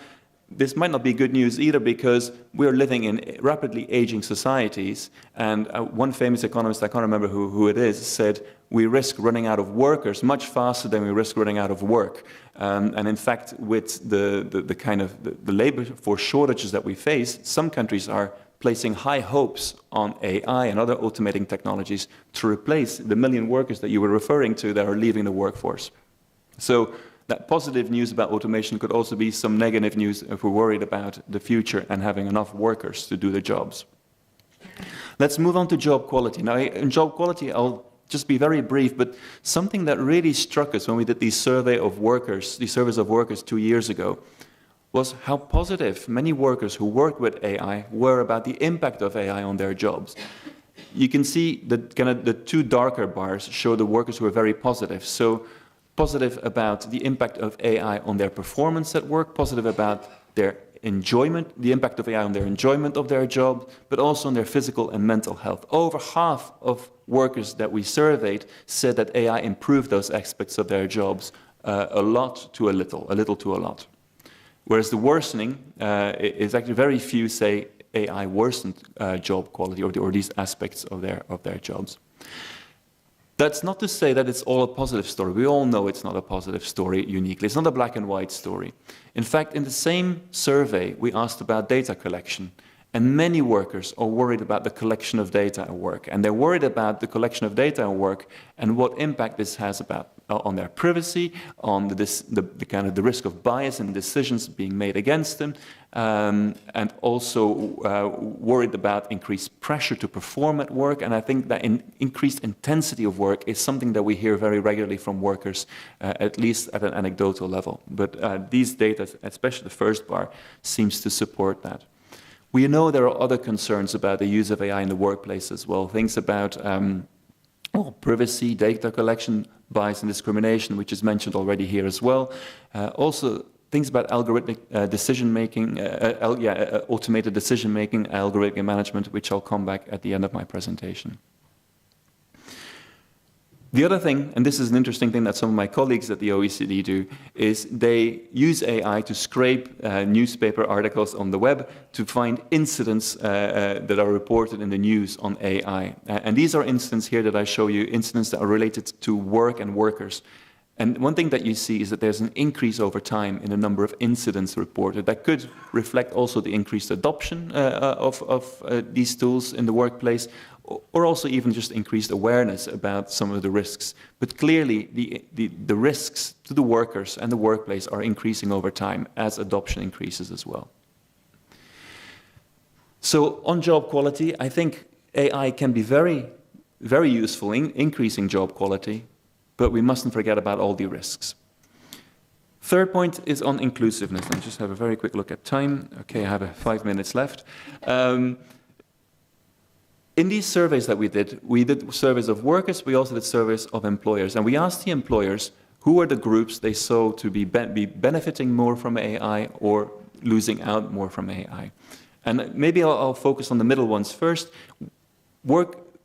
this might not be good news either because we're living in rapidly aging societies, and one famous economist, I can't remember who it is, said we risk running out of workers much faster than we risk running out of work. And in fact, with the kind of the labor force shortages that we face, some countries are placing high hopes on AI and other automating technologies to replace the million workers that you were referring to that are leaving the workforce. So that positive news about automation could also be some negative news if we're worried about the future and having enough workers to do the jobs. Let's move on to job quality. Now, in job quality, I'll just be very brief, but something that really struck us when we did these surveys of workers 2 years ago, was how positive many workers who worked with AI were about the impact of AI on their jobs. You can see that the two darker bars show the workers who are very positive. So positive about the impact of AI on their performance at work, positive about their enjoyment, the impact of AI on their enjoyment of their job, but also on their physical and mental health. Over half of workers that we surveyed said that AI improved those aspects of their jobs a lot to a little to a lot. Whereas the worsening is actually very few say AI worsened job quality or these aspects of their jobs. That's not to say that it's all a positive story. We all know it's not a positive story uniquely. It's not a black and white story. In fact, in the same survey, we asked about data collection. And many workers are worried about the collection of data at work. And they're worried about the collection of data at work and what impact this has on their privacy, on the kind of the risk of bias and decisions being made against them, and also worried about increased pressure to perform at work. And I think that increased intensity of work is something that we hear very regularly from workers, at least at an anecdotal level. But these data, especially the first bar, seems to support that. We know there are other concerns about the use of AI in the workplace as well. Things about privacy, data collection, bias and discrimination, which is mentioned already here as well. Also, things about algorithmic decision-making, automated decision-making, algorithmic management, which I'll come back at the end of my presentation. The other thing, and this is an interesting thing that some of my colleagues at the OECD do, is they use AI to scrape newspaper articles on the web to find incidents that are reported in the news on AI. And these are incidents here that I show you, incidents that are related to work and workers. And one thing that you see is that there's an increase over time in the number of incidents reported. That could reflect also the increased adoption of these tools in the workplace, or also even just increased awareness about some of the risks. But clearly, the risks to the workers and the workplace are increasing over time as adoption increases as well. So on job quality, I think AI can be very, very useful in increasing job quality, but we mustn't forget about all the risks. Third point is on inclusiveness. I'll just have a very quick look at time. Okay, I have 5 minutes left. In these surveys that we did surveys of workers, we also did surveys of employers. And we asked the employers who are the groups they saw to be benefiting more from AI or losing out more from AI. And maybe I'll focus on the middle ones first.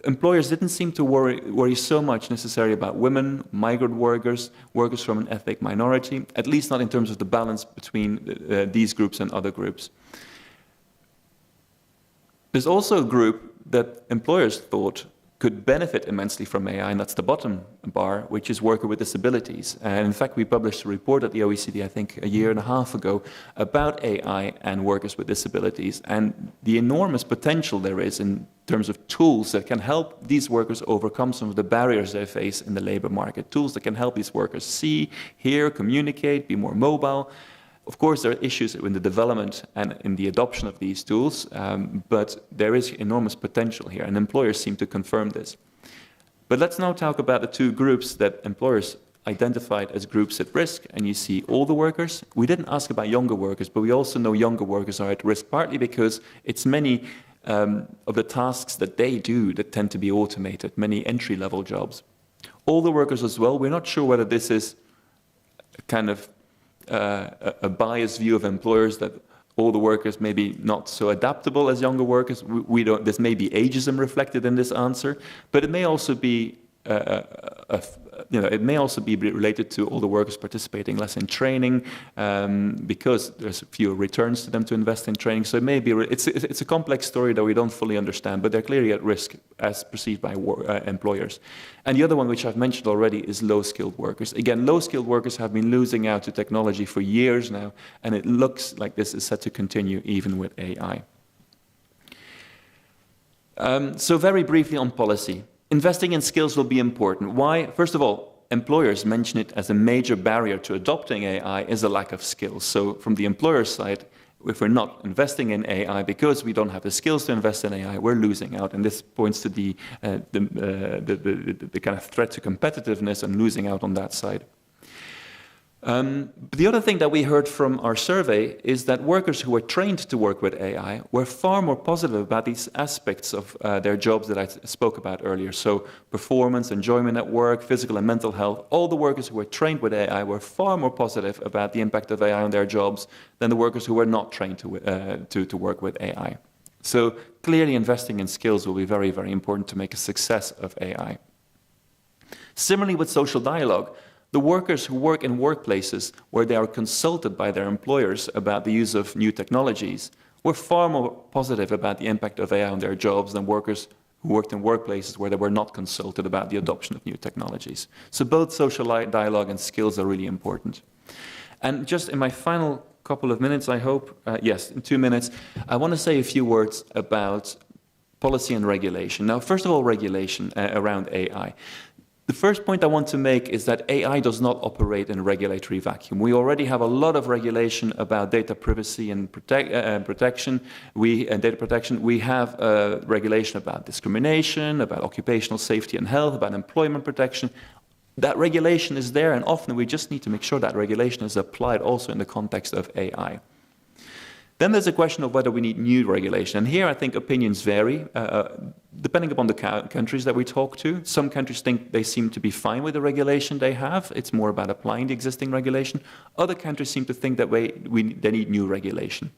Employers didn't seem to worry so much necessarily about women, migrant workers, workers from an ethnic minority, at least not in terms of the balance between these groups and other groups. There's also a group that employers thought could benefit immensely from AI, and that's the bottom bar, which is worker with disabilities. And in fact, we published a report at the OECD, I think a year and a half ago, about AI and workers with disabilities, and the enormous potential there is in terms of tools that can help these workers overcome some of the barriers they face in the labor market, tools that can help these workers see, hear, communicate, be more mobile. Of course, there are issues in the development and in the adoption of these tools, but there is enormous potential here, and employers seem to confirm this. But let's now talk about the two groups that employers identified as groups at risk, and you see older workers. We didn't ask about younger workers, but we also know younger workers are at risk, partly because it's many of the tasks that they do that tend to be automated, many entry-level jobs. Older workers as well, we're not sure whether this is kind of a biased view of employers that older workers may be not so adaptable as younger workers. We don't. This may be ageism reflected in this answer, but it may also be it may also be related to older workers participating less in training because there's fewer returns to them to invest in training. So it may be it's a complex story that we don't fully understand, but they're clearly at risk as perceived by employers. And the other one, which I've mentioned already, is low-skilled workers. Again, low-skilled workers have been losing out to technology for years now, and it looks like this is set to continue even with AI. So very briefly on policy. Investing in skills will be important. Why? First of all, employers mention it as a major barrier to adopting AI is a lack of skills. So from the employer side, if we're not investing in AI because we don't have the skills to invest in AI, we're losing out. And this points to the kind of threat to competitiveness and losing out on that side. But the other thing that we heard from our survey is that workers who were trained to work with AI were far more positive about these aspects of their jobs that I spoke about earlier. So performance, enjoyment at work, physical and mental health. All the workers who were trained with AI were far more positive about the impact of AI on their jobs than the workers who were not trained to work with AI. So clearly investing in skills will be very, very important to make a success of AI. Similarly with social dialogue, the workers who work in workplaces where they are consulted by their employers about the use of new technologies were far more positive about the impact of AI on their jobs than workers who worked in workplaces where they were not consulted about the adoption of new technologies. So both social dialogue and skills are really important. And just in my final couple of minutes, I hope, yes, in 2 minutes, I want to say a few words about policy and regulation. Now, first of all, regulation around AI. The first point I want to make is that AI does not operate in a regulatory vacuum. We already have a lot of regulation about data privacy and data protection. We have regulation about discrimination, about occupational safety and health, about employment protection. That regulation is there, and often we just need to make sure that regulation is applied also in the context of AI. Then there's a question of whether we need new regulation. And here I think opinions vary, depending upon the countries that we talk to. Some countries think they seem to be fine with the regulation they have. It's more about applying the existing regulation. Other countries seem to think that they need new regulation.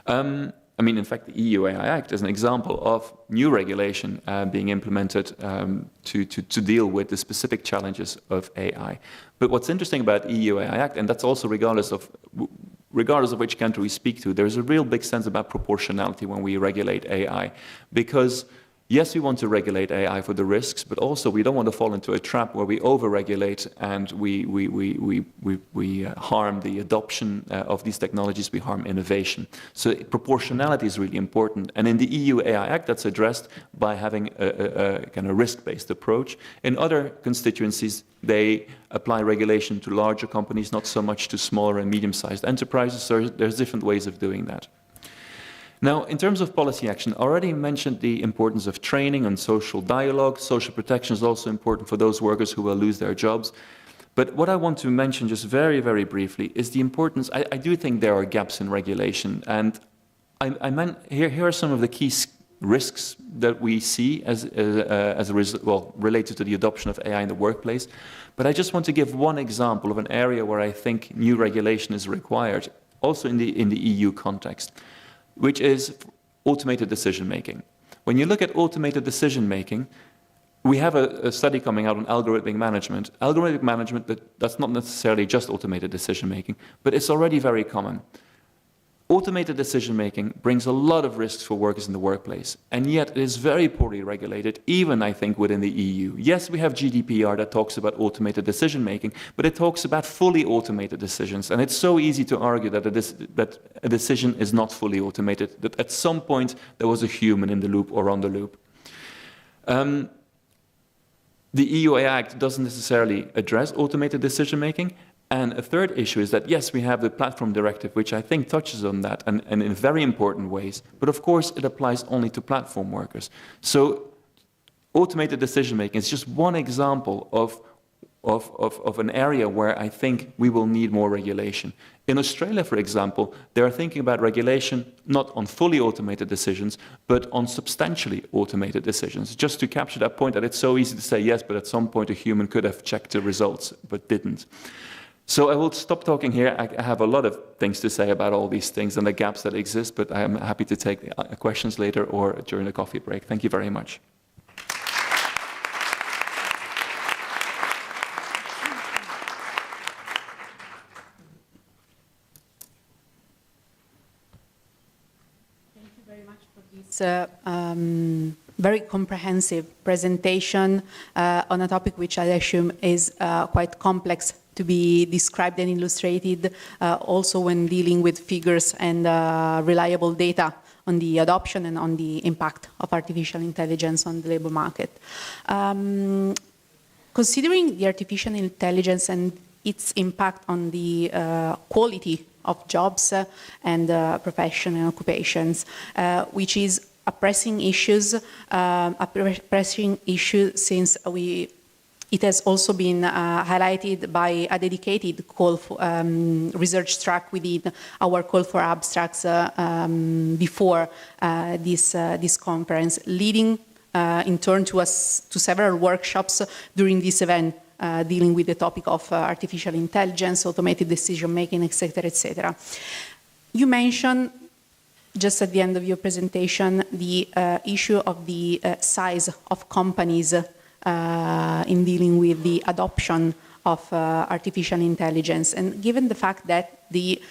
I mean, in fact, the EU AI Act is an example of new regulation being implemented to deal with the specific challenges of AI. But what's interesting about EU AI Act, and that's also regardless of which country we speak to, there's a real big sense about proportionality when we regulate AI. Because, yes, we want to regulate AI for the risks, but also we don't want to fall into a trap where we over-regulate and we harm the adoption of these technologies, we harm innovation. So proportionality is really important. And in the EU AI Act, that's addressed by having a kind of risk-based approach. In other constituencies, they apply regulation to larger companies, not so much to smaller and medium-sized enterprises. So there's different ways of doing that. Now, in terms of policy action, I already mentioned the importance of training and social dialogue. Social protection is also important for those workers who will lose their jobs. But what I want to mention just very, very briefly is the importance. I do think there are gaps in regulation. And here are some of the key risks that we see as a result, well, related to the adoption of AI in the workplace. But I just want to give one example of an area where I think new regulation is required, also in the EU context, which is automated decision-making. When you look at automated decision-making, we have a study coming out on algorithmic management. Algorithmic management, that's not necessarily just automated decision-making, but it's already very common. Automated decision-making brings a lot of risks for workers in the workplace, and yet it is very poorly regulated, even, I think, within the EU. Yes, we have GDPR that talks about automated decision-making, but it talks about fully automated decisions, and it's so easy to argue that a decision is not fully automated, that at some point there was a human in the loop or on the loop. The EU AI Act doesn't necessarily address automated decision-making. And a third issue is that, yes, we have the Platform Directive, which I think touches on that and in very important ways. But of course, it applies only to platform workers. So automated decision-making is just one example of an area where I think we will need more regulation. In Australia, for example, they are thinking about regulation not on fully automated decisions, but on substantially automated decisions, just to capture that point that it's so easy to say yes, but at some point a human could have checked the results, but didn't. So I will stop talking here. I have a lot of things to say about all these things and the gaps that exist, but I am happy to take questions later or during the coffee break. Thank you very much. Thank you very much for this very comprehensive presentation on a topic which I assume is quite complex to be described and illustrated, also when dealing with figures and reliable data on the adoption and on the impact of artificial intelligence on the labor market. Considering the artificial intelligence and its impact on the quality of jobs and profession and occupations, which is a pressing issue since it has also been highlighted by a dedicated call for research track within our call for abstracts before this conference, leading in turn to several workshops during this event dealing with the topic of artificial intelligence, automated decision-making, etc., etc. You mentioned just at the end of your presentation the issue of the size of companies in dealing with the adoption of artificial intelligence. And given the fact that the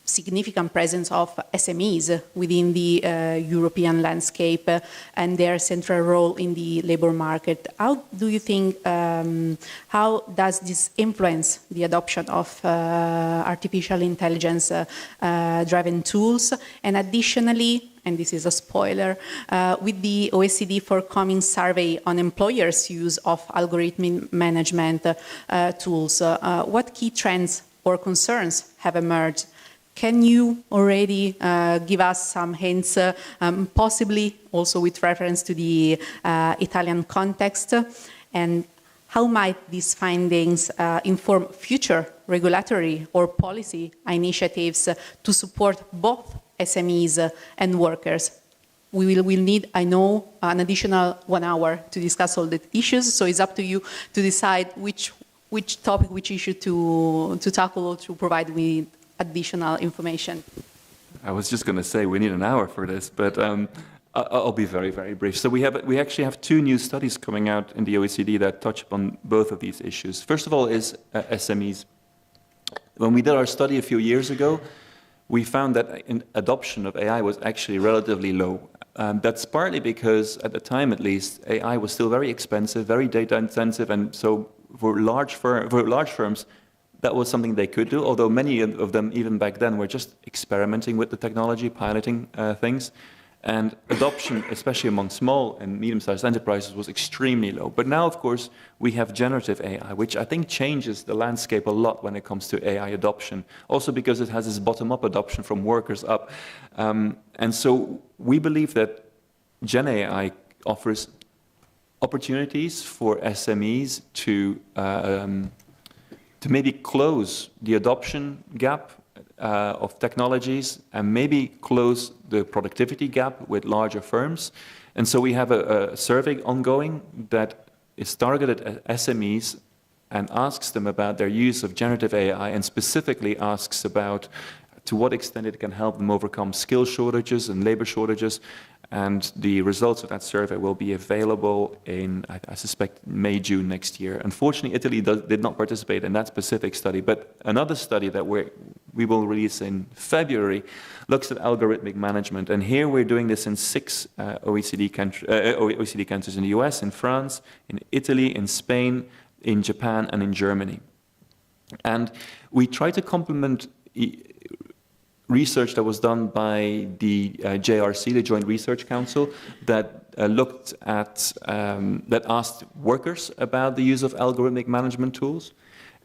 significant presence of SMEs within the European landscape and their central role in the labor market, how do you think, how does this influence the adoption of artificial intelligence driven tools? And additionally, and this is a spoiler, with the OECD forthcoming survey on employers' use of algorithmic management tools, what key trends or concerns have emerged? Can you already give us some hints, possibly also with reference to the Italian context? And how might these findings inform future regulatory or policy initiatives to support both SMEs and workers? We will need, I know, an additional 1 hour to discuss all the issues, so it's up to you to decide which topic, which issue to tackle or to provide with additional information. I was just going to say we need an hour for this, but I'll be very, very brief. So we actually have 2 new studies coming out in the OECD that touch upon both of these issues. First of all is SMEs. When we did our study a few years ago, we found that adoption of AI was actually relatively low. That's partly because, at the time at least, AI was still very expensive, very data intensive, and so for large firms, that was something they could do, although many of them, even back then, were just experimenting with the technology, piloting things. And adoption, especially among small and medium-sized enterprises, was extremely low. But now, of course, we have generative AI, which I think changes the landscape a lot when it comes to AI adoption, also because it has this bottom-up adoption from workers up. And so we believe that Gen AI offers opportunities for SMEs to maybe close the adoption gap of technologies and maybe close the productivity gap with larger firms. And so we have a survey ongoing that is targeted at SMEs and asks them about their use of generative AI, and specifically asks about to what extent it can help them overcome skill shortages and labor shortages. And the results of that survey will be available in, I suspect, May, June next year. Unfortunately, Italy did not participate in that specific study, but another study that we're we will release in February, looks at algorithmic management. And here we're doing this in 6 OECD countries in the US, in France, in Italy, in Spain, in Japan, and in Germany. And we try to complement research that was done by the JRC, the Joint Research Council, that looked at, that asked workers about the use of algorithmic management tools.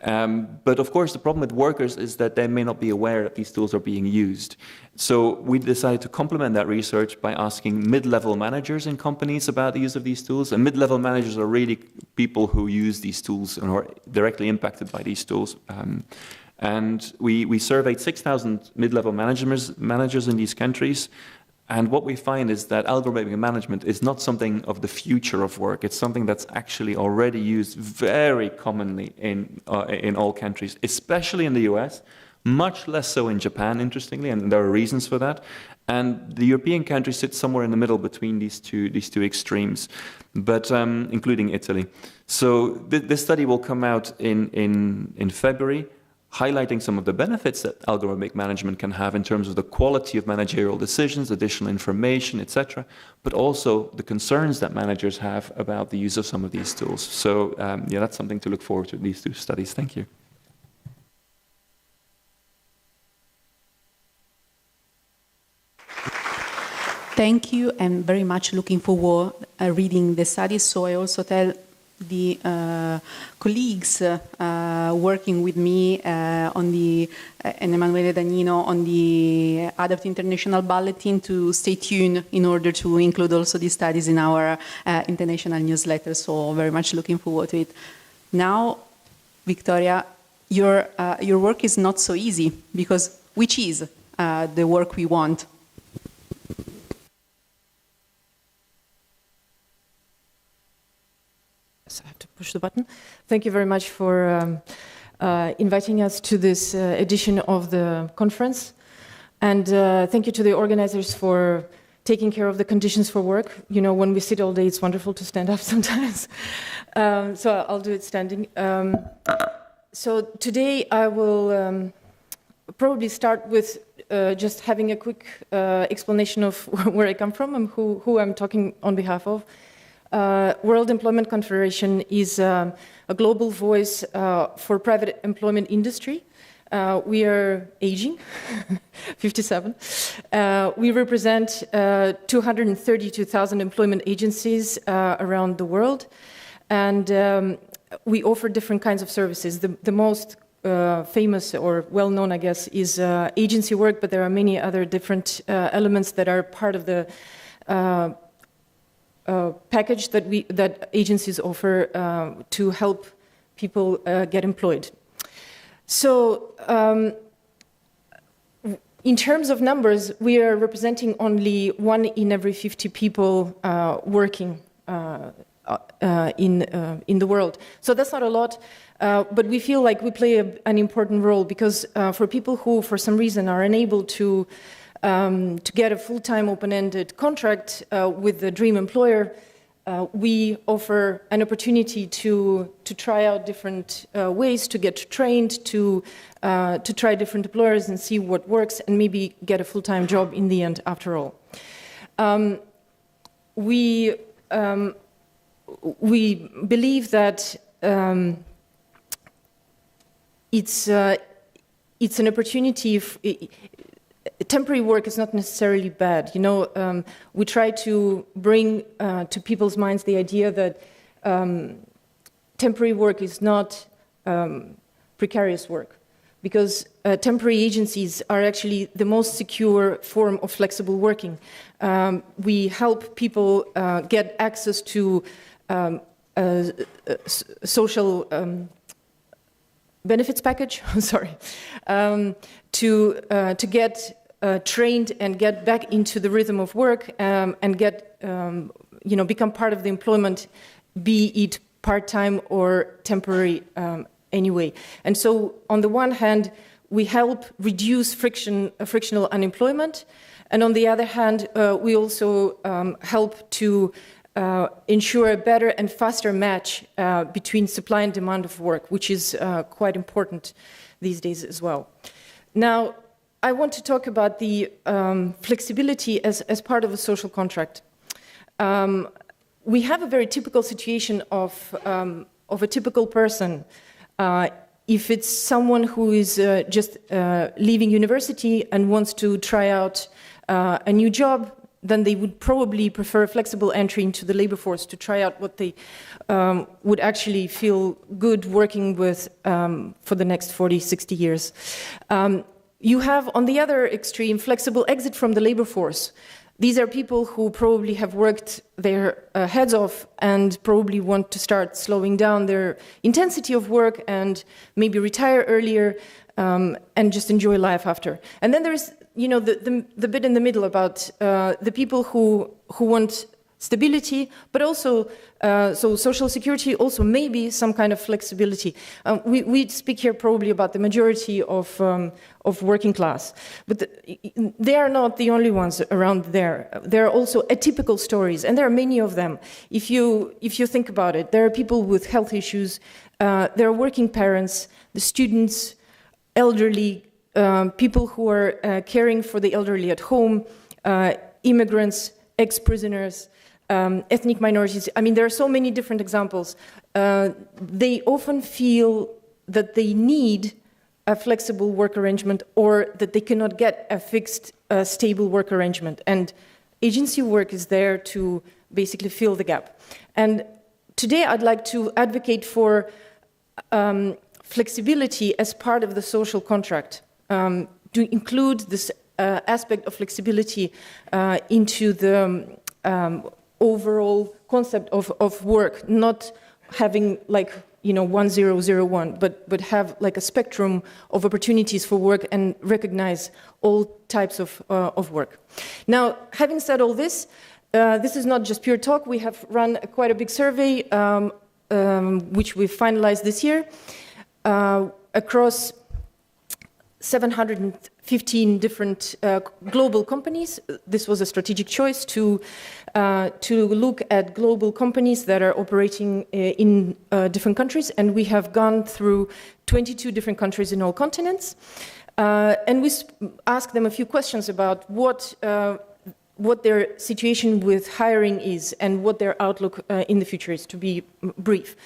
But of course, the problem with workers is that they may not be aware that these tools are being used. So we decided to complement that research by asking mid-level managers in companies about the use of these tools. And mid-level managers are really people who use these tools and are directly impacted by these tools. And we surveyed 6,000 mid-level managers in these countries. And what we find is that algorithmic management is not something of the future of work. It's something that's actually already used very commonly in all countries, especially in the US, much less so in Japan, interestingly, and there are reasons for that. And the European countries sit somewhere in the middle between these two extremes, but including Italy. So this study will come out in February, highlighting some of the benefits that algorithmic management can have in terms of the quality of managerial decisions, additional information, etc., but also the concerns that managers have about the use of some of these tools. So yeah, that's something to look forward to, these 2 studies. Thank you. Thank you. I'm very much looking forward reading the studies. So I also tell the colleagues working with me on the and Emanuele Dagnino on the Adapt International Bulletin to stay tuned in order to include also these studies in our international newsletter. So very much looking forward to it. Now, Victoria, your work is not so easy, because which is the work we want? So I have to push the button. Thank you very much for inviting us to this edition of the conference. And thank you to the organizers for taking care of the conditions for work. You know, when we sit all day, it's wonderful to stand up sometimes. So I'll do it standing. So today I will probably start with just having a quick explanation of where I come from and who I'm talking on behalf of. World Employment Confederation is a global voice for private employment industry. We are aging, 57. We represent 232,000 employment agencies around the world, and we offer different kinds of services. The most famous or well-known, I guess, is agency work, but there are many other different elements that are part of the package that agencies offer to help people get employed. So, in terms of numbers, we are representing only 1 in every 50 people working in the world. So that's not a lot, but we feel like we play an important role, because for people who, for some reason, are unable to get a full-time open-ended contract with the dream employer, we offer an opportunity to try out different ways to get trained, to try different employers and see what works, and maybe get a full-time job in the end after all. We believe that it's an opportunity. Temporary work is not necessarily bad. You know, we try to bring to people's minds the idea that temporary work is not precarious work, because temporary agencies are actually the most secure form of flexible working. We help people get access to social benefits package. Sorry, to get trained and get back into the rhythm of work, and get become part of the employment, be it part-time or temporary anyway. And so, on the one hand, we help reduce frictional unemployment, and on the other hand, we also help to ensure a better and faster match between supply and demand of work, which is quite important these days as well. Now, I want to talk about the flexibility as part of a social contract. We have a very typical situation of a typical person. If it's someone who is just leaving university and wants to try out a new job, then they would probably prefer flexible entry into the labor force to try out what they would actually feel good working with for the next 40, 60 years. You have, on the other extreme, flexible exit from the labor force. These are people who probably have worked their heads off and probably want to start slowing down their intensity of work and maybe retire earlier and just enjoy life after. And then there's, the bit in the middle about the people who want stability, but also so social security, also maybe some kind of flexibility. We speak here probably about the majority of working class, but they are not the only ones around there. There are also atypical stories, and there are many of them. If you think about it, there are people with health issues, there are working parents, the students, elderly, people who are caring for the elderly at home, immigrants, ex-prisoners, ethnic minorities. I mean, there are so many different examples. They often feel that they need a flexible work arrangement or that they cannot get a fixed, stable work arrangement. And agency work is there to basically fill the gap. And today I'd like to advocate for flexibility as part of the social contract, to include this aspect of flexibility into the overall concept of work, not having like 1001, but have like a spectrum of opportunities for work and recognize all types of work. Now, having said all this, this is not just pure talk. We have run quite a big survey, which we finalized this year, across 715 different global companies. This was a strategic choice to look at global companies that are operating in different countries, and we have gone through 22 different countries in all continents, and we asked them a few questions about what their situation with hiring is and what their outlook in the future is, to be brief.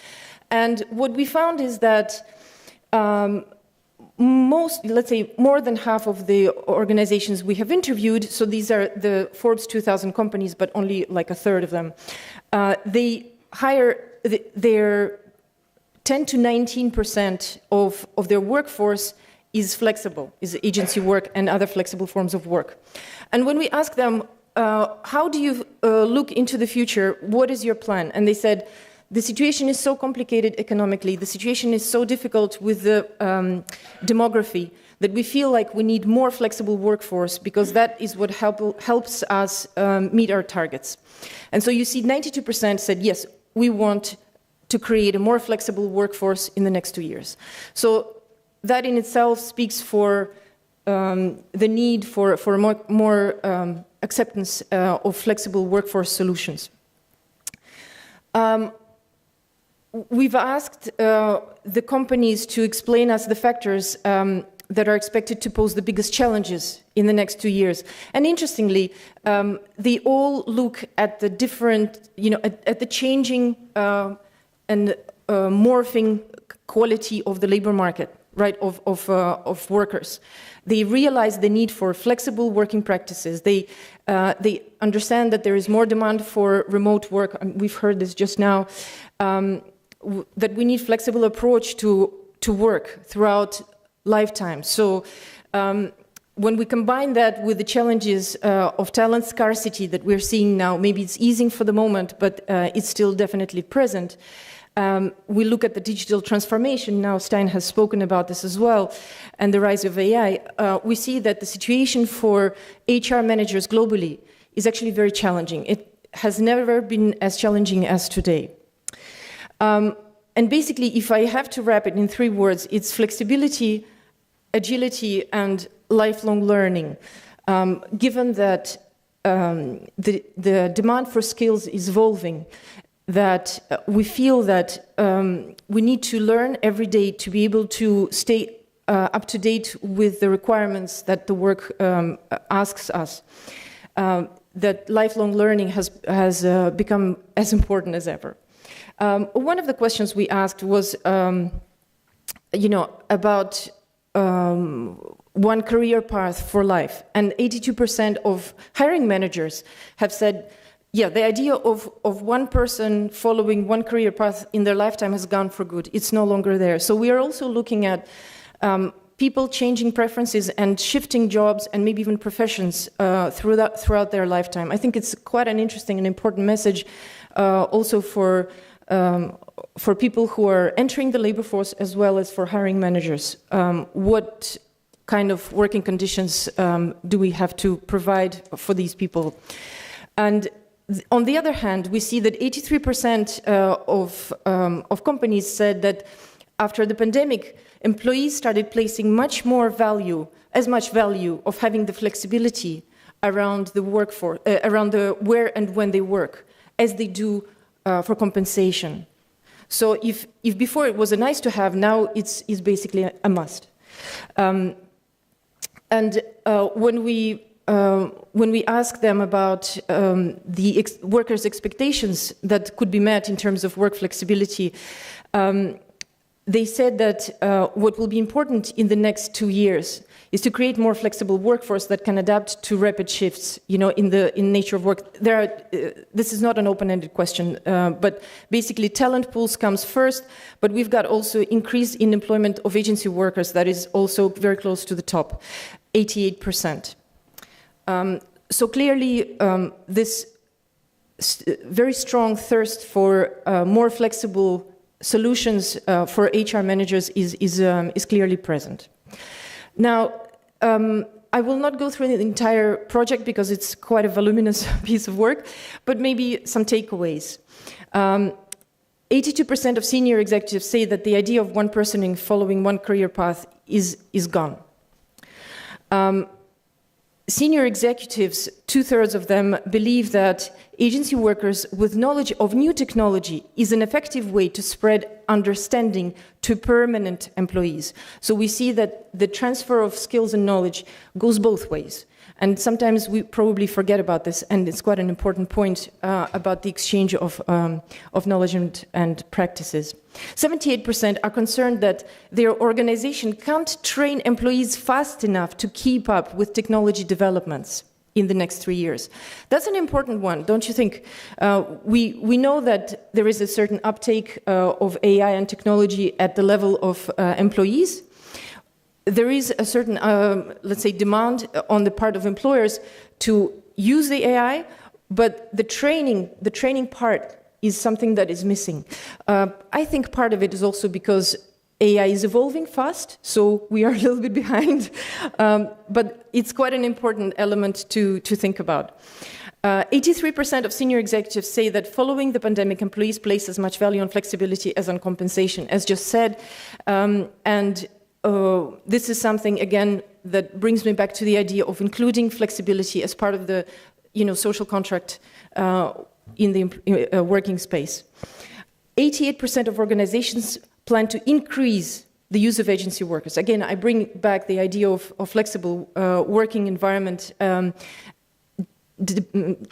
And what we found is that let's say more than half of the organizations we have interviewed, so these are the Forbes 2000 companies, but only like a third of them, they hire their 10 to 19% of their workforce is flexible, is agency work and other flexible forms of work. And when we ask them, how do you look into the future? What is your plan? And they said, the situation is so complicated economically, the situation is so difficult with the demography that we feel like we need more flexible workforce because that is what helps us meet our targets. And so you see 92% said, yes, we want to create a more flexible workforce in the next 2 years. So that in itself speaks for the need for more acceptance of flexible workforce solutions. We've asked the companies to explain us the factors that are expected to pose the biggest challenges in the next 2 years. And interestingly, they all look at the different, at the changing and morphing quality of the labor market, right, of workers. They realize the need for flexible working practices. They understand that there is more demand for remote work. We've heard this just now. That we need flexible approach to work throughout lifetime. So when we combine that with the challenges of talent scarcity that we're seeing now, maybe it's easing for the moment, but it's still definitely present. We look at the digital transformation, now Stein has spoken about this as well, and the rise of AI. We see that the situation for HR managers globally is actually very challenging. It has never been as challenging as today. And basically, if I have to wrap it in 3 words, it's flexibility, agility, and lifelong learning. Given that the demand for skills is evolving, that we feel that we need to learn every day to be able to stay up to date with the requirements that the work asks us. That lifelong learning has become as important as ever. One of the questions we asked was, about one career path for life, and 82% of hiring managers have said, yeah, the idea of one person following one career path in their lifetime has gone for good. It's no longer there. So we are also looking at people changing preferences and shifting jobs and maybe even professions throughout their lifetime. I think it's quite an interesting and important message also for people who are entering the labor force as well as for hiring managers. What kind of working conditions do we have to provide for these people? And on the other hand, we see that 83% of companies said that after the pandemic, employees started placing much value of having the flexibility around the workforce, around the where and when they work, as they do for compensation. So if before it was a nice to have, now it's basically a must. And when we ask them about the workers' expectations that could be met in terms of work flexibility, they said that what will be important in the next 2 years is to create more flexible workforce that can adapt to rapid shifts, in nature of work. This is not an open-ended question, but basically talent pools comes first, but we've got also increase in employment of agency workers that is also very close to the top, 88%. So clearly, this very strong thirst for more flexible solutions for HR managers is clearly present. Now, I will not go through the entire project because it's quite a voluminous piece of work, but maybe some takeaways. 82% of senior executives say that the idea of one person following one career path is gone. Senior executives, 2/3 of them, believe that agency workers with knowledge of new technology is an effective way to spread understanding to permanent employees. So we see that the transfer of skills and knowledge goes both ways. And sometimes we probably forget about this, and it's quite an important point about the exchange of knowledge and practices. 78% are concerned that their organization can't train employees fast enough to keep up with technology developments in the next 3 years. That's an important one, don't you think? We know that there is a certain uptake of AI and technology at the level of employees. There is a certain, let's say, demand on the part of employers to use the AI, but the training part is something that is missing. I think part of it is also because AI is evolving fast, so we are a little bit behind, but it's quite an important element to think about. 83% of senior executives say that following the pandemic, employees place as much value on flexibility as on compensation, as just said, and this is something, again, that brings me back to the idea of including flexibility as part of the social contract in the working space. 88% of organizations plan to increase the use of agency workers. Again, I bring back the idea of flexible working environment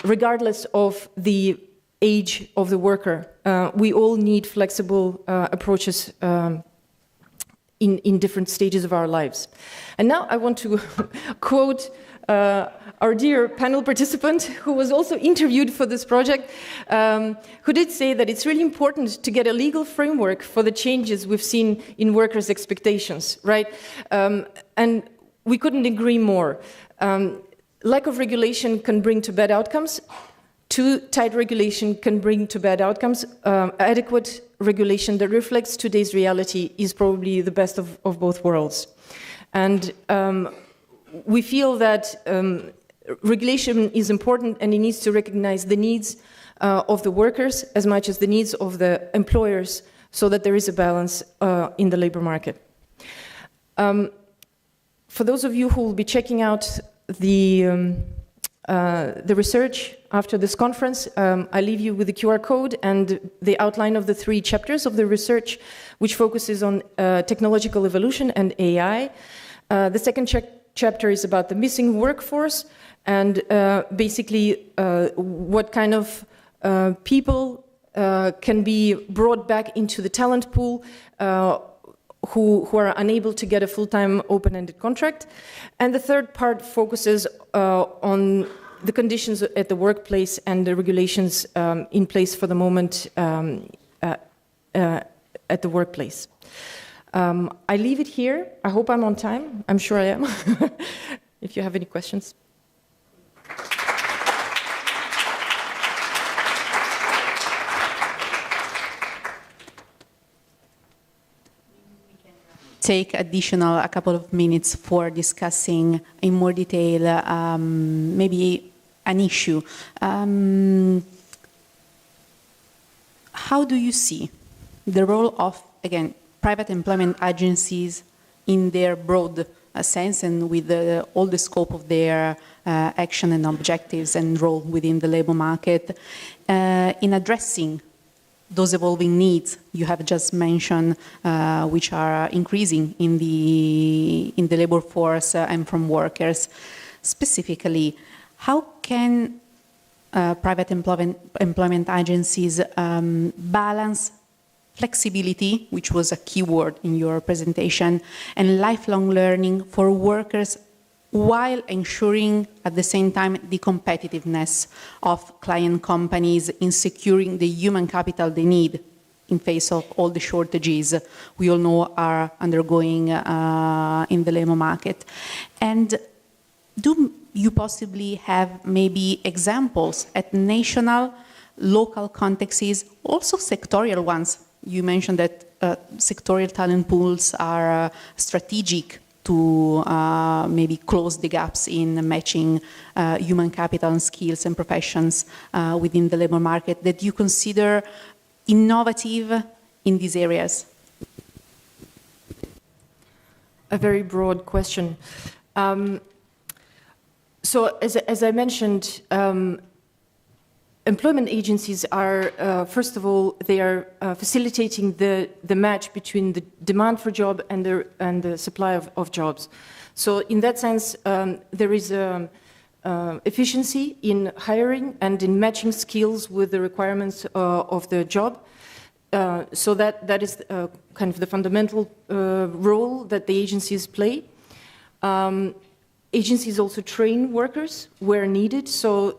regardless of the age of the worker. We all need flexible approaches in different stages of our lives. And now I want to quote our dear panel participant, who was also interviewed for this project, who did say that it's really important to get a legal framework for the changes we've seen in workers' expectations, right? And we couldn't agree more. Lack of regulation can bring to bad outcomes. Too tight regulation can bring to bad outcomes. Adequate regulation that reflects today's reality is probably the best of both worlds. And we feel that regulation is important, and it needs to recognize the needs of the workers as much as the needs of the employers, so that there is a balance in the labor market. For those of you who will be checking out the research after this conference, I leave you with the QR code and the outline of the 3 chapters of the research, which focuses on technological evolution and AI. The second chapter is about the missing workforce and basically what kind of people can be brought back into the talent pool who are unable to get a full-time open-ended contract. And the third part focuses on the conditions at the workplace and the regulations in place for the moment at the workplace. I leave it here. I hope I'm on time. I'm sure I am. If you have any questions. Take a couple of minutes for discussing in more detail maybe an issue. How do you see the role of, again, private employment agencies in their broad sense and with all the scope of their action and objectives and role within the labor market in addressing those evolving needs you have just mentioned, which are increasing in the labor force and from workers? Specifically, how can private employment agencies balance flexibility, which was a key word in your presentation, and lifelong learning for workers while ensuring at the same time the competitiveness of client companies in securing the human capital they need in face of all the shortages we all know are undergoing in the labor market? And do you possibly have maybe examples at national, local contexts, also sectorial ones? You mentioned that sectorial talent pools are strategic to maybe close the gaps in matching human capital and skills and professions within the labor market, that you consider innovative in these areas? A very broad question. So as I mentioned, employment agencies are, first of all, they are facilitating the match between the demand for job and the supply of jobs. So in that sense, there is efficiency in hiring and in matching skills with the requirements of the job. So that is kind of the fundamental role that the agencies play. Agencies also train workers where needed, so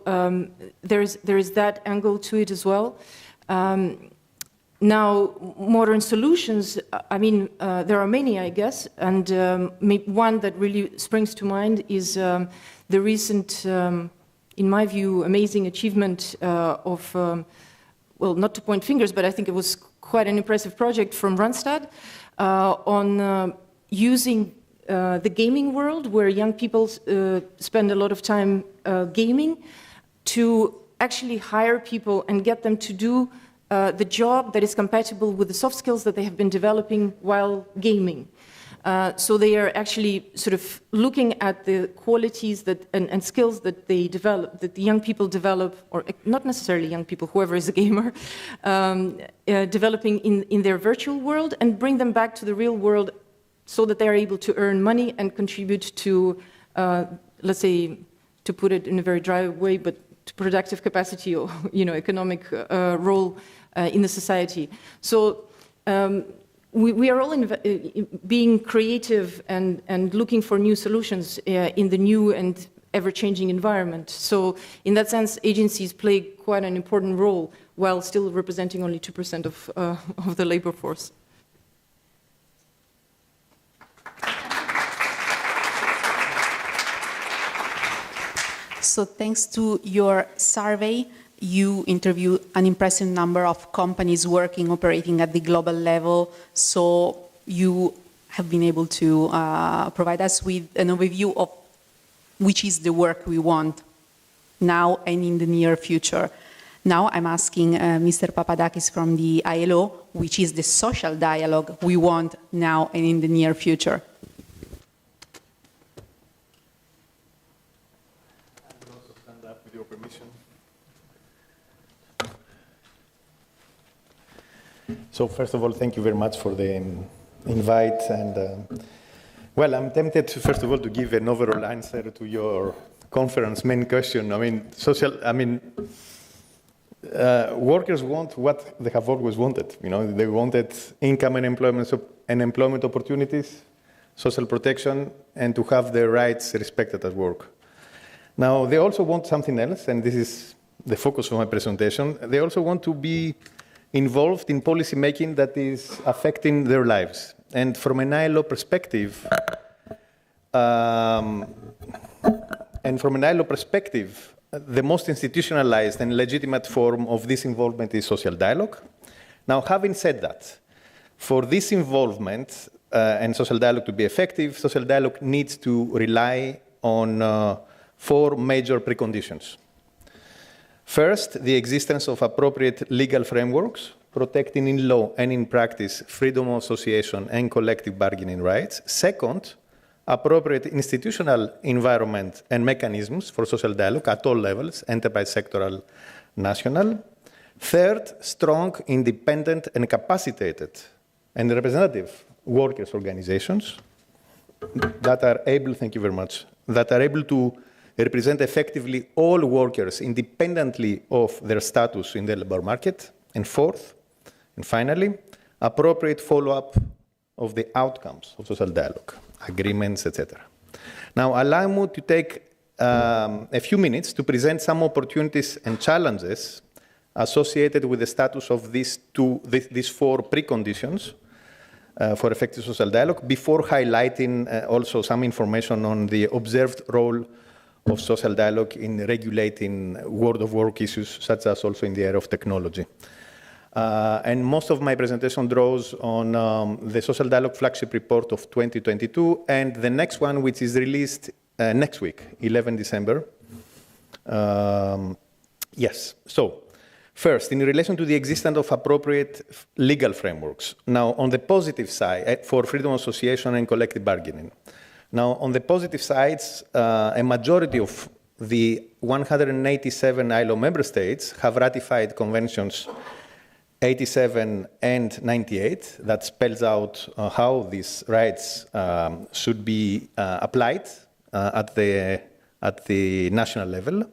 there is that angle to it as well. Now, modern solutions, I mean, there are many, I guess, and one that really springs to mind is the recent, in my view, amazing achievement of, well, not to point fingers, but I think it was quite an impressive project from Randstad on using the gaming world, where young people spend a lot of time gaming, to actually hire people and get them to do the job that is compatible with the soft skills that they have been developing while gaming. So they are actually sort of looking at the qualities that and skills that they develop, that the young people develop, or not necessarily young people, whoever is a gamer, developing in their virtual world, and bring them back to the real world so that they are able to earn money and contribute to, let's say, to put it in a very dry way, but to productive capacity or, economic role in the society. So we are all being creative and looking for new solutions in the new and ever-changing environment. So in that sense, agencies play quite an important role while still representing only 2% of the labor force. So thanks to your survey, you interviewed an impressive number of companies operating at the global level. So you have been able to provide us with an overview of which is the work we want now and in the near future. Now I'm asking Mr. Papadakis from the ILO, which is the social dialogue we want now and in the near future. So So first of all, thank you very much for the invite. And well, I'm tempted, first of all, to give an overall answer to your conference main question. Workers want what they have always wanted. They wanted income and employment opportunities, social protection, and to have their rights respected at work. Now, they also want something else, and this is the focus of my presentation. They also want to be involved in policy making that is affecting their lives. And from an ILO perspective, the most institutionalized and legitimate form of this involvement is social dialogue. Now, having said that, for this involvement and social dialogue to be effective, social dialogue needs to rely on 4 major preconditions. First, the existence of appropriate legal frameworks protecting in law and in practice freedom of association and collective bargaining rights. Second, appropriate institutional environment and mechanisms for social dialogue at all levels, enterprise, sectoral, national. Third, strong, independent, and capacitated and representative workers' organizations that are able, thank you very much, that are able to represent effectively all workers independently of their status in the labor market. And fourth, and finally, appropriate follow-up of the outcomes of social dialogue, agreements, etc. Now, allow me to take a few minutes to present some opportunities and challenges associated with the status of these 4 preconditions for effective social dialogue before highlighting also some information on the observed role of social dialogue in regulating world of work issues, such as also in the area of technology. And most of my presentation draws on the Social Dialogue Flagship Report of 2022 and the next one, which is released next week, 11 December. Yes, so first, in relation to the existence of appropriate legal frameworks. Now, on the positive side, for freedom of association and collective bargaining. Now, on the positive sides, a majority of the 187 ILO member states have ratified conventions 87 and 98 that spells out how these rights should be applied at the national level.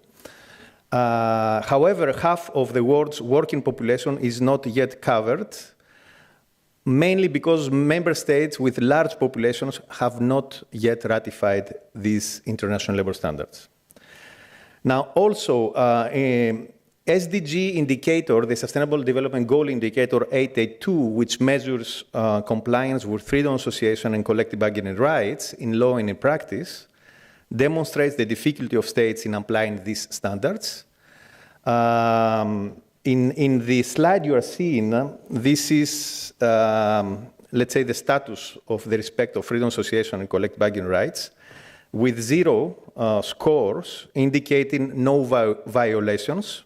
However, half of the world's working population is not yet covered, mainly because member states with large populations have not yet ratified these international labor standards. Now, also, SDG indicator, the Sustainable Development Goal Indicator 882, which measures compliance with freedom of association and collective bargaining rights in law and in practice, demonstrates the difficulty of states in applying these standards. In the slide you are seeing, this is, let's say, the status of the respect of freedom of association and collective bargaining rights, with 0 scores indicating no violations.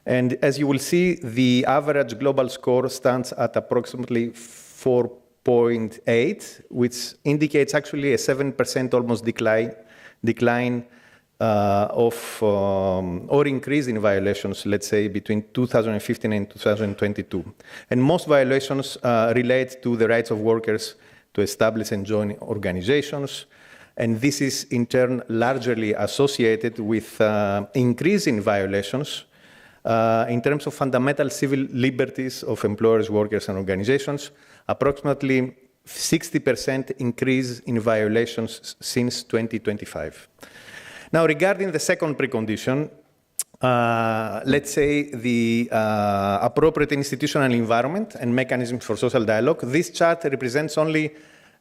And as you will see, the average global score stands at approximately 4.8, which indicates actually a 7% almost decline or increase in violations, let's say, between 2015 and 2022. And most violations relate to the rights of workers to establish and join organizations. And this is, in turn, largely associated with increasing violations in terms of fundamental civil liberties of employers, workers, and organizations, approximately 60% increase in violations since 2025. Now, regarding the second precondition, let's say the appropriate institutional environment and mechanisms for social dialogue, this chart represents only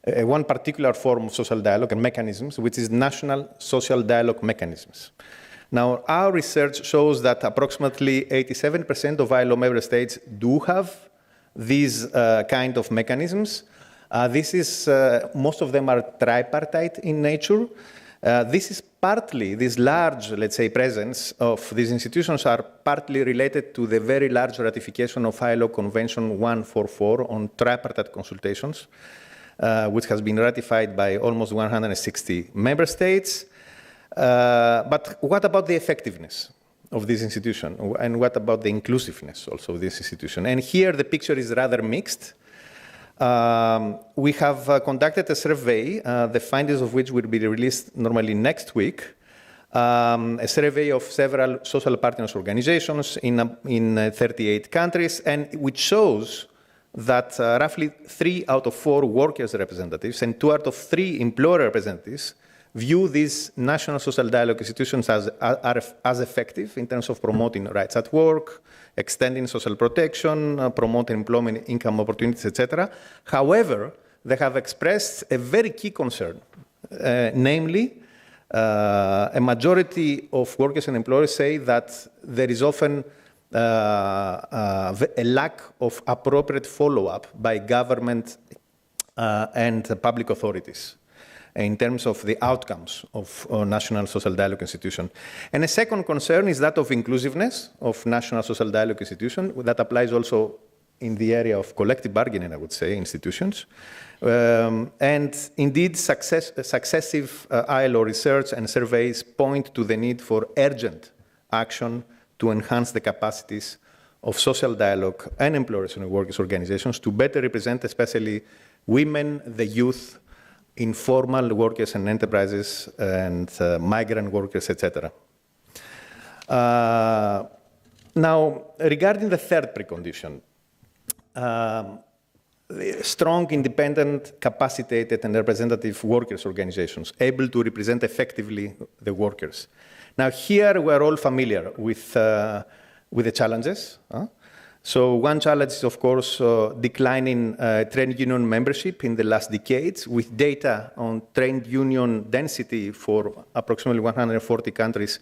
one particular form of social dialogue and mechanisms, which is national social dialogue mechanisms. Now, our research shows that approximately 87% of ILO member states do have these kind of mechanisms. Most of them are tripartite in nature. This is partly, this large, let's say, presence of these institutions are partly related to the very large ratification of ILO Convention 144 on tripartite consultations, which has been ratified by almost 160 member states. But what about the effectiveness? of this institution? And what about the inclusiveness also of this institution? And here the picture is rather mixed. We have conducted a survey, the findings of which will be released normally next week, a survey of several social partners organizations in 38 countries, and which shows that roughly 3 out of 4 workers' representatives and 2 out of 3 employer representatives view these national social dialogue institutions as effective in terms of promoting rights at work, extending social protection, promoting employment, income opportunities, etc. However, they have expressed a very key concern, namely, a majority of workers and employers say that there is often a lack of appropriate follow-up by government and public authorities in terms of the outcomes of national social dialogue institution. And a second concern is that of inclusiveness of national social dialogue institution. That applies also in the area of collective bargaining, I would say, institutions. And indeed, successive ILO research and surveys point to the need for urgent action to enhance the capacities of social dialogue and employers and workers' organizations to better represent especially women, the youth, informal workers and enterprises, and migrant workers, etc. Now, regarding the third precondition, strong, independent, capacitated, and representative workers' organizations able to represent effectively the workers. Now, here we're all familiar with the challenges. So one challenge is, of course, declining trade union membership in the last decades, with data on trade union density for approximately 140 countries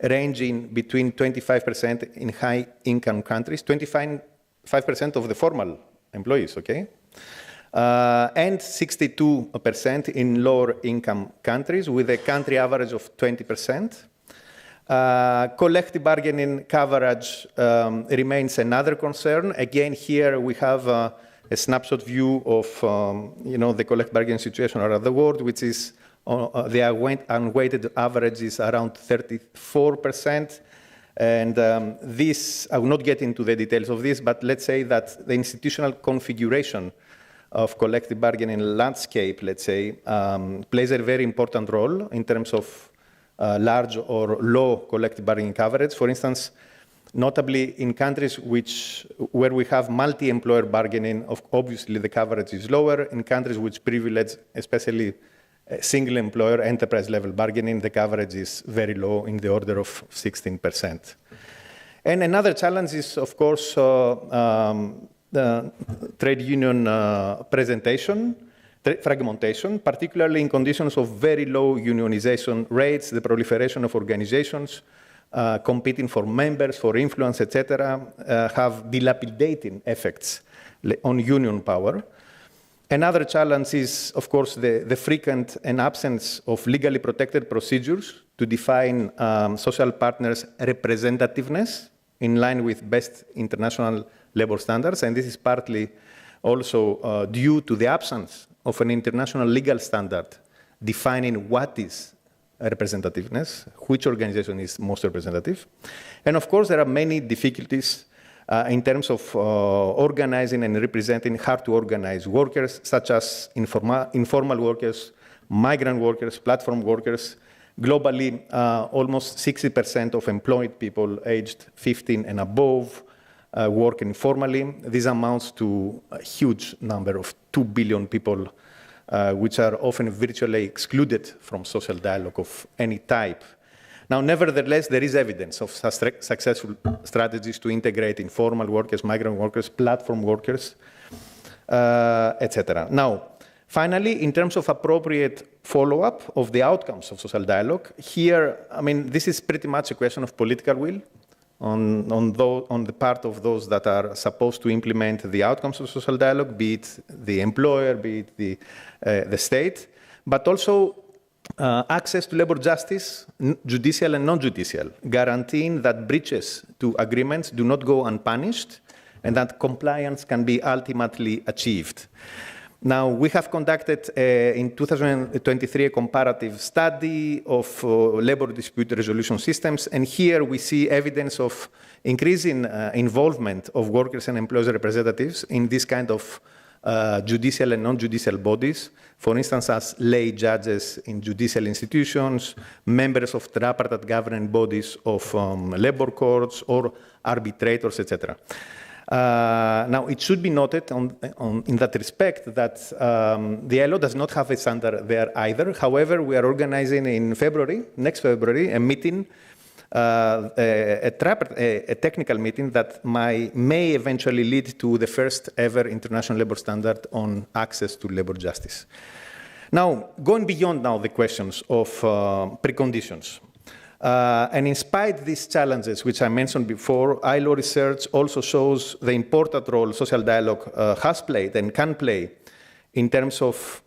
ranging between 25% in high-income countries, 25% of the formal employees, okay? And 62% in lower-income countries, with a country average of 20%. Collective bargaining coverage remains another concern. Again, here we have a snapshot view of the collective bargaining situation around the world, which is the unweighted average is around 34%. And this, I will not get into the details of this, but let's say that the institutional configuration of collective bargaining landscape, let's say, plays a very important role in terms of large or low collective bargaining coverage. For instance, notably in countries where we have multi-employer bargaining, obviously the coverage is lower. In countries which privilege, especially single employer enterprise level bargaining, the coverage is very low, in the order of 16%. And another challenge is, of course, the trade union fragmentation, particularly in conditions of very low unionization rates, the proliferation of organizations competing for members, for influence, etc., have dilapidating effects on union power. Another challenge is, of course, the frequent and absence of legally protected procedures to define social partners' representativeness in line with best international labor standards, and this is partly also due to the absence of an international legal standard defining what is representativeness, which organization is most representative. And of course, there are many difficulties in terms of organizing and representing hard-to-organize workers, such as informal workers, migrant workers, platform workers. Globally, almost 60% of employed people aged 15 and above work informally. This amounts to a huge number of 2 billion people, which are often virtually excluded from social dialogue of any type. Now, nevertheless, there is evidence of successful strategies to integrate informal workers, migrant workers, platform workers, etc. Now, finally, in terms of appropriate follow-up of the outcomes of social dialogue, here, I mean, this is pretty much a question of political will on the part of those that are supposed to implement the outcomes of social dialogue, be it the employer, be it the state, but also access to labor justice, judicial and non-judicial, guaranteeing that breaches to agreements do not go unpunished and that compliance can be ultimately achieved. Now, we have conducted in 2023 a comparative study of labor dispute resolution systems, and here we see evidence of increasing involvement of workers and employers representatives in this kind of judicial and non-judicial bodies, for instance, as lay judges in judicial institutions, members of tripartite governing bodies of labor courts, or arbitrators, etc. Now, it should be noted in that respect that the ILO does not have a standard there either. However, we are organizing in February, next February, a meeting, a technical meeting that may eventually lead to the first ever international labor standard on access to labor justice. Now, going beyond now the questions of preconditions. And in spite of these challenges, which I mentioned before, ILO research also shows the important role social dialogue has played and can play in terms of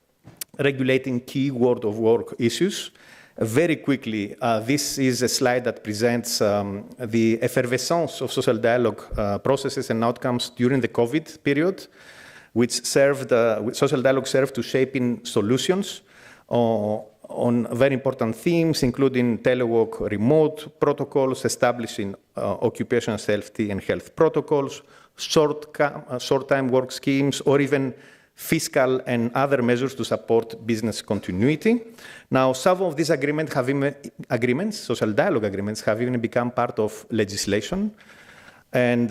regulating key world of work issues. Very quickly, this is a slide that presents the effervescence of social dialogue processes and outcomes during the COVID period, which social dialogue served to shaping solutions on very important themes, including telework, remote protocols, establishing occupational safety and health protocols, short-time work schemes, or even fiscal and other measures to support business continuity. Now, some of these social dialogue agreements, have even become part of legislation. And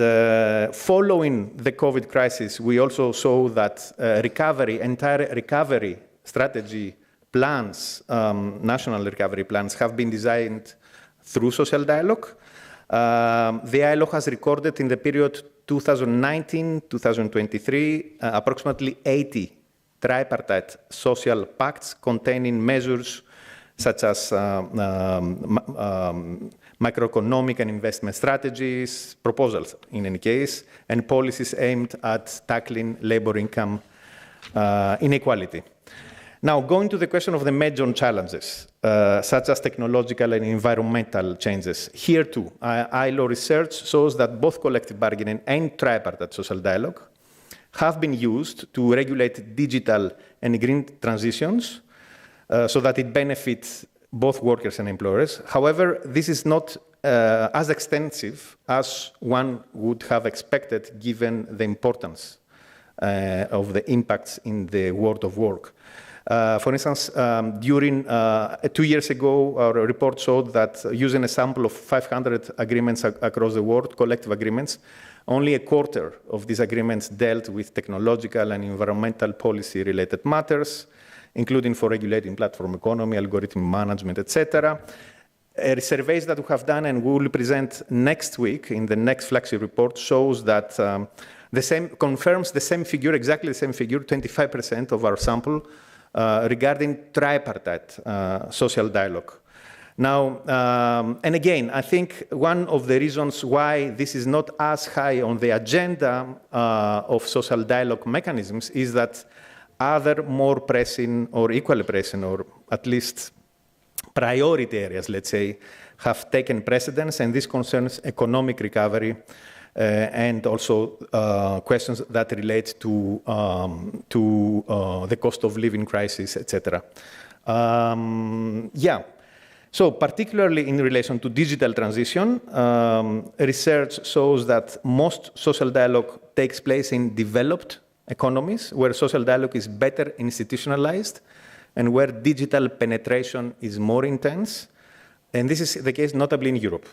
following the COVID crisis, we also saw that entire recovery strategy plans, national recovery plans, have been designed through social dialogue. The ILO has recorded in the period 2019-2023 approximately 80 tripartite social pacts containing measures such as macroeconomic and investment strategies, proposals in any case, and policies aimed at tackling labor income inequality. Now, going to the question of the major challenges, such as technological and environmental changes, here too, ILO research shows that both collective bargaining and tripartite social dialogue have been used to regulate digital and green transitions so that it benefits both workers and employers. However, this is not as extensive as one would have expected given the importance of the impacts in the world of work. For instance, during 2 years ago, our report showed that using a sample of 500 agreements across the world, collective agreements, only a quarter of these agreements dealt with technological and environmental policy-related matters, including for regulating platform economy, algorithm management, etc. Surveys that we have done and we will present next week in the next flagship report shows that confirms the same figure, exactly the same figure, 25% of our sample regarding tripartite social dialogue. Now, and again, I think one of the reasons why this is not as high on the agenda of social dialogue mechanisms is that other more pressing or equally pressing, or at least priority areas, let's say, have taken precedence, and this concerns economic recovery and also questions that relate to the cost of living crisis, etc. So particularly in relation to digital transition, research shows that most social dialogue takes place in developed economies where social dialogue is better institutionalized and where digital penetration is more intense. And this is the case notably in Europe.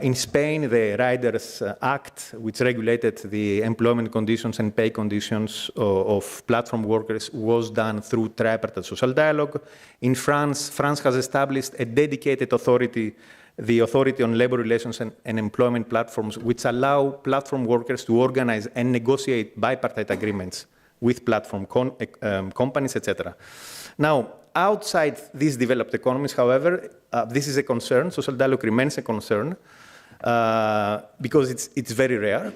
In Spain, the Riders Act, which regulated the employment conditions and pay conditions of platform workers, was done through tripartite social dialogue. In France, France has established a dedicated authority, the Authority on Labor Relations and Employment Platforms, which allow platform workers to organize and negotiate bipartite agreements with platform companies, etc. Now, outside these developed economies, however, this is a concern. Social dialogue remains a concern because it's very rare.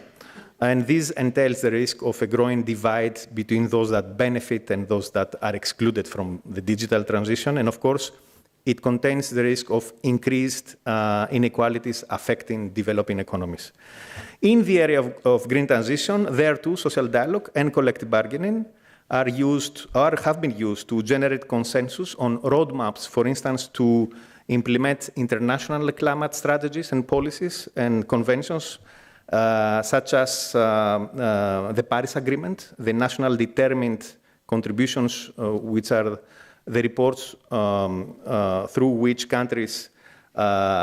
And this entails the risk of a growing divide between those that benefit and those that are excluded from the digital transition. And of course, it contains the risk of increased inequalities affecting developing economies. In the area of green transition, there too, social dialogue and collective bargaining are used or have been used to generate consensus on roadmaps, for instance, to implement international climate strategies and policies and conventions, such as the Paris Agreement, the national determined contributions, which are the reports through which countries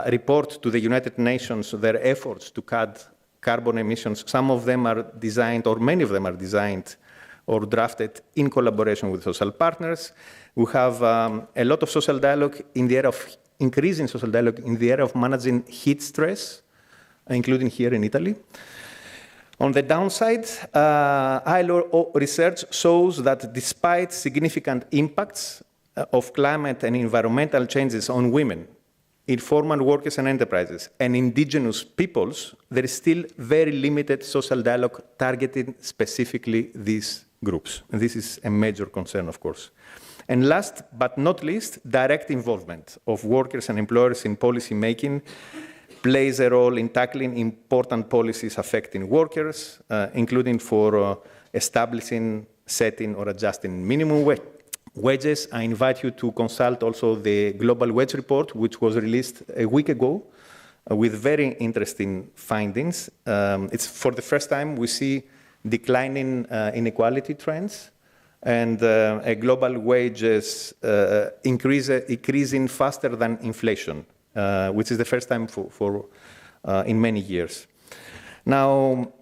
report to the United Nations their efforts to cut carbon emissions. Some of them are designed, or many of them are designed or drafted in collaboration with social partners. We have a lot of social dialogue in the area of increasing social dialogue in the area of managing heat stress, including here in Italy. On the downside, ILO research shows that despite significant impacts of climate and environmental changes on women, informal workers and enterprises, and indigenous peoples, there is still very limited social dialogue targeting specifically these groups. And this is a major concern, of course. And last but not least, direct involvement of workers and employers in policy making plays a role in tackling important policies affecting workers, including for establishing, setting, or adjusting minimum wages. I invite you to consult also the Global Wage Report, which was released a week ago, with very interesting findings. It's for the first time we see declining inequality trends and a global wages increasing faster than inflation, which is the first time for in many years. Now,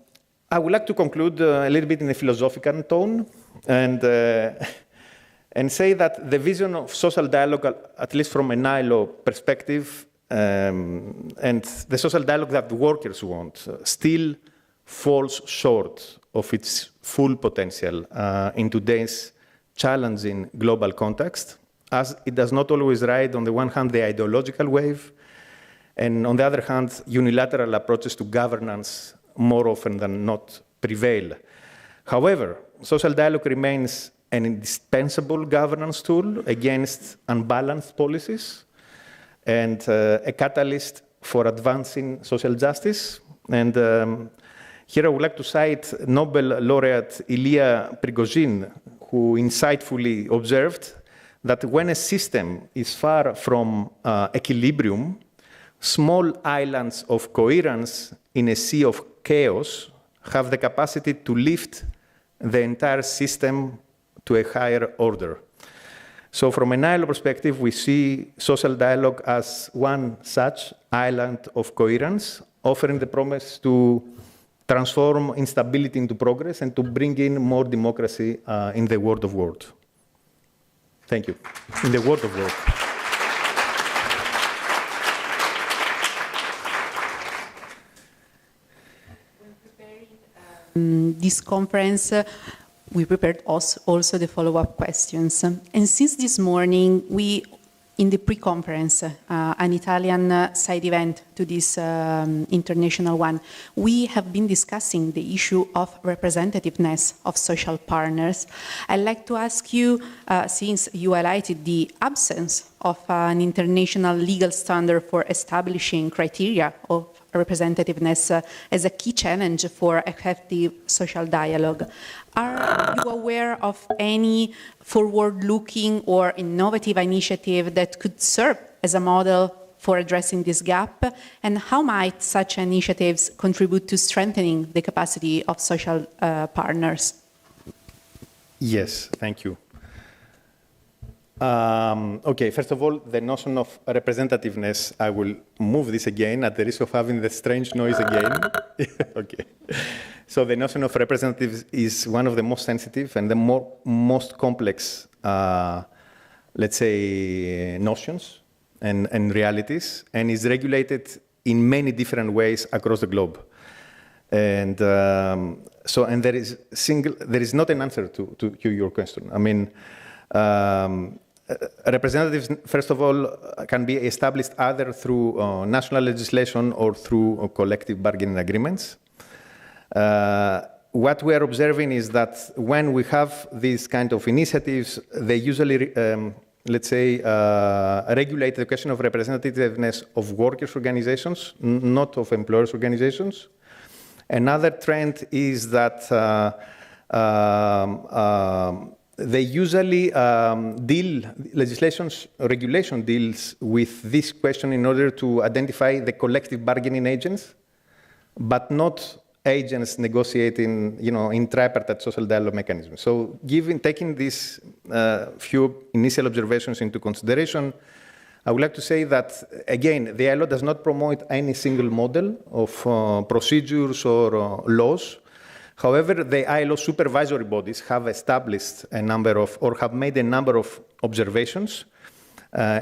I would like to conclude a little bit in a philosophical tone and say that the vision of social dialogue, at least from an ILO perspective, and the social dialogue that the workers want, still falls short of its full potential in today's challenging global context, as it does not always ride, on the one hand, the ideological wave, and on the other hand, unilateral approaches to governance more often than not prevail. However, social dialogue remains an indispensable governance tool against unbalanced policies and a catalyst for advancing social justice. And here I would like to cite Nobel laureate Ilya Prigozhin, who insightfully observed that when a system is far from equilibrium, small islands of coherence in a sea of chaos have the capacity to lift the entire system to a higher order. So from an ILO perspective, we see social dialogue as one such island of coherence, offering the promise to transform instability into progress and to bring in more democracy in the world of work. Thank you. In the world of work. When preparing this conference, we prepared also the follow-up questions. And since this morning, we, in the pre-conference, an Italian side event to this international one, we have been discussing the issue of representativeness of social partners. I'd like to ask you, since you highlighted the absence of an international legal standard for establishing criteria of representativeness as a key challenge for effective social dialogue. Are you aware of any forward-looking or innovative initiative that could serve as a model for addressing this gap? And how might such initiatives contribute to strengthening the capacity of social partners? Yes, thank you. Okay, first of all, the notion of representativeness, I will move this again at the risk of having the strange noise again. Okay. So the notion of representatives is one of the most sensitive and the most complex, let's say, notions and realities, and is regulated in many different ways across the globe. And there is not an answer to your question. I mean, representatives, first of all, can be established either through national legislation or through collective bargaining agreements. What we are observing is that when we have these kind of initiatives, they usually, let's say, regulate the question of representativeness of workers' organizations, not of employers' organizations. Another trend is that They usually regulation deals with this question in order to identify the collective bargaining agents, but not agents negotiating, in tripartite social dialogue mechanisms. So taking these few initial observations into consideration, I would like to say that, again, the ILO does not promote any single model of procedures or laws. However, the ILO supervisory bodies have established have made a number of observations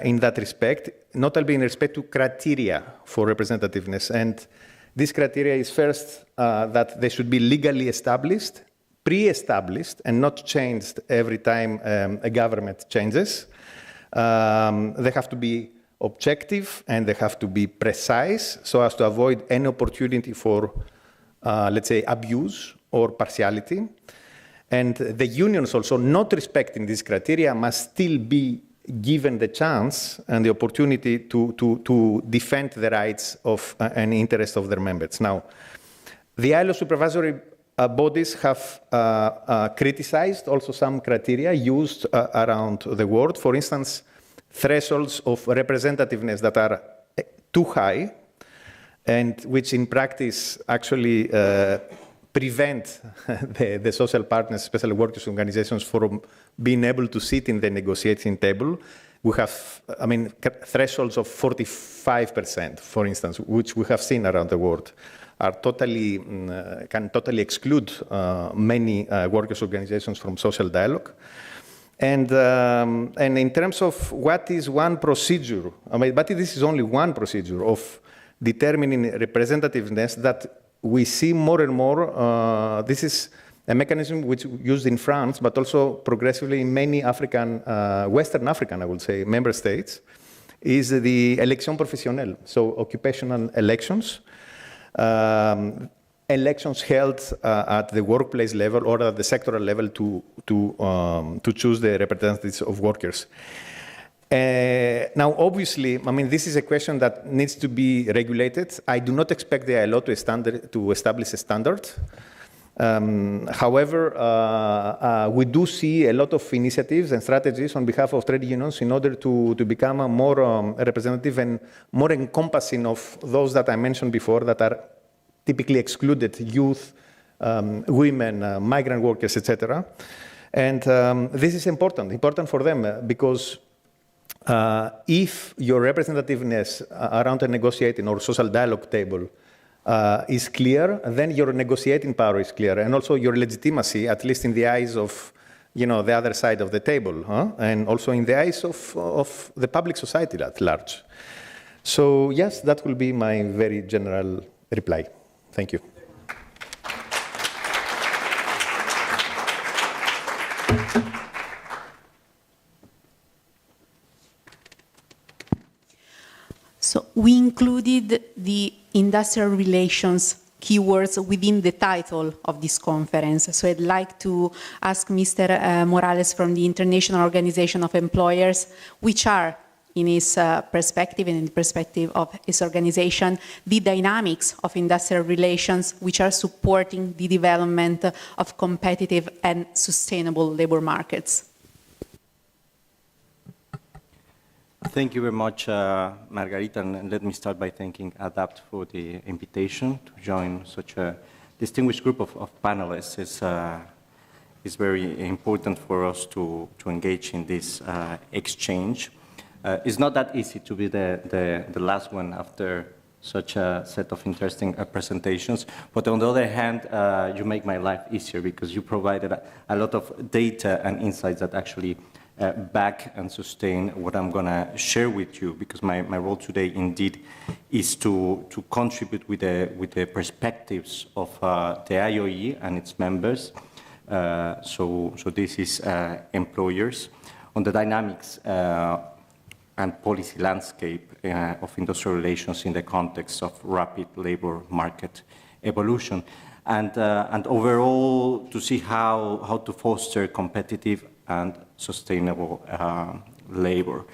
in that respect, notably in respect to criteria for representativeness. And this criteria is first that they should be legally established, pre-established, and not changed every time a government changes. They have to be objective and they have to be precise so as to avoid any opportunity for, let's say, abuse or partiality. And the unions also, not respecting these criteria, must still be given the chance and the opportunity to defend the rights of and interests of their members. Now, the ILO supervisory bodies have criticized also some criteria used around the world. For instance, thresholds of representativeness that are too high and which in practice actually prevent the social partners, especially workers' organizations, from being able to sit in the negotiating table. We have, thresholds of 45%, for instance, which we have seen around the world, are can totally exclude many workers' organizations from social dialogue. And in terms of what is one procedure, but this is only one procedure of determining representativeness that we see more and more. This is a mechanism which is used in France, but also progressively in many African, Western African, I would say, member states, is the élection professionnelle, so occupational elections. Elections held at the workplace level or at the sectoral level to choose the representatives of workers. Now, obviously, this is a question that needs to be regulated. I do not expect the ILO to establish a standard. However, we do see a lot of initiatives and strategies on behalf of trade unions in order to become more representative and more encompassing of those that I mentioned before that are typically excluded: youth, women, migrant workers, etc. And this is important for them because if your representativeness around a negotiating or social dialogue table is clear, then your negotiating power is clear, and also your legitimacy, at least in the eyes of the other side of the table, and also in the eyes of the public society at large. So yes, that will be my very general reply. Thank you. So we included the industrial relations keywords within the title of this conference. So I'd like to ask Mr. Morales from the International Organization of Employers, which are, in his perspective and in the perspective of his organization, the dynamics of industrial relations which are supporting the development of competitive and sustainable labor markets. Thank you very much, Margarita, and let me start by thanking ADAPT for the invitation to join such a distinguished group of panelists. It's very important for us to engage in this exchange. It's not that easy to be the last one after such a set of interesting presentations, but on the other hand, you make my life easier because you provided a lot of data and insights that actually back and sustain what I'm going to share with you, because my role today indeed is to contribute with the perspectives of the IOE and its members. So this is employers on the dynamics and policy landscape of industrial relations in the context of rapid labor market evolution, and overall to see how to foster competitive and sustainable labor.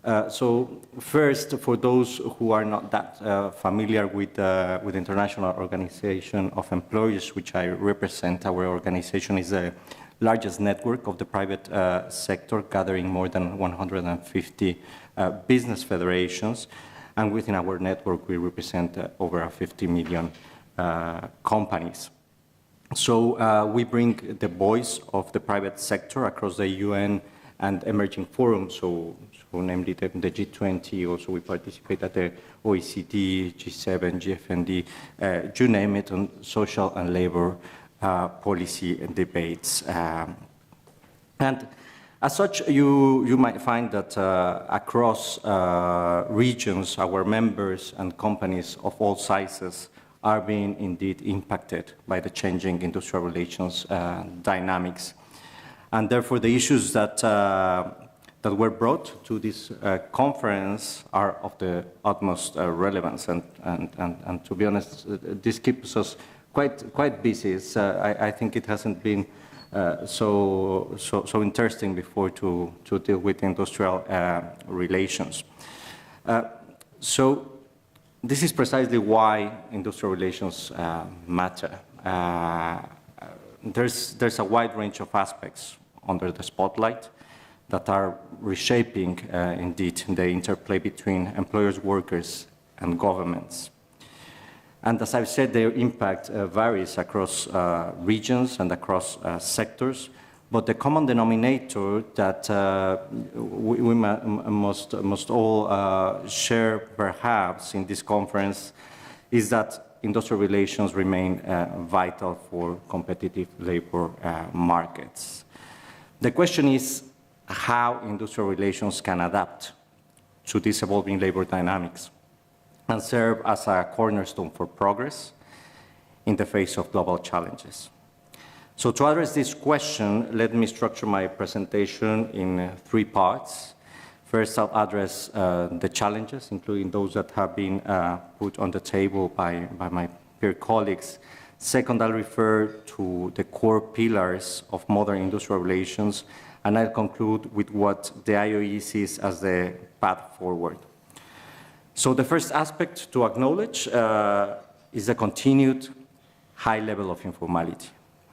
So first, for those who are not that familiar with the International Organization of Employers, which I represent, our organization is the largest network of the private sector, gathering more than 150 business federations. And within our network, we represent over 50 million companies. So we bring the voice of the private sector across the UN and emerging forums, so namely the G20, also we participate at the OECD, G7, GFND, you name it, on social and labor policy debates. And as such, you might find that across regions, our members and companies of all sizes are being indeed impacted by the changing industrial relations dynamics. And therefore, the issues that were brought to this conference are of the utmost relevance. And to be honest, this keeps us quite busy. I think it hasn't been so interesting before to deal with industrial relations. So this is precisely why industrial relations matter. There's a wide range of aspects under the spotlight that are reshaping, indeed, the interplay between employers, workers, and governments. And as I've said, their impact varies across regions and across sectors, but the common denominator that we must all share, perhaps, in this conference is that industrial relations remain vital for competitive labor markets. The question is how industrial relations can adapt to these evolving labor dynamics and serve as a cornerstone for progress in the face of global challenges. So to address this question, let me structure my presentation in 3 parts. First, I'll address the challenges, including those that have been put on the table by my peer colleagues. Second, I'll refer to the core pillars of modern industrial relations, and I'll conclude with what the IOE sees as the path forward. So the first aspect to acknowledge is the continued high level of informality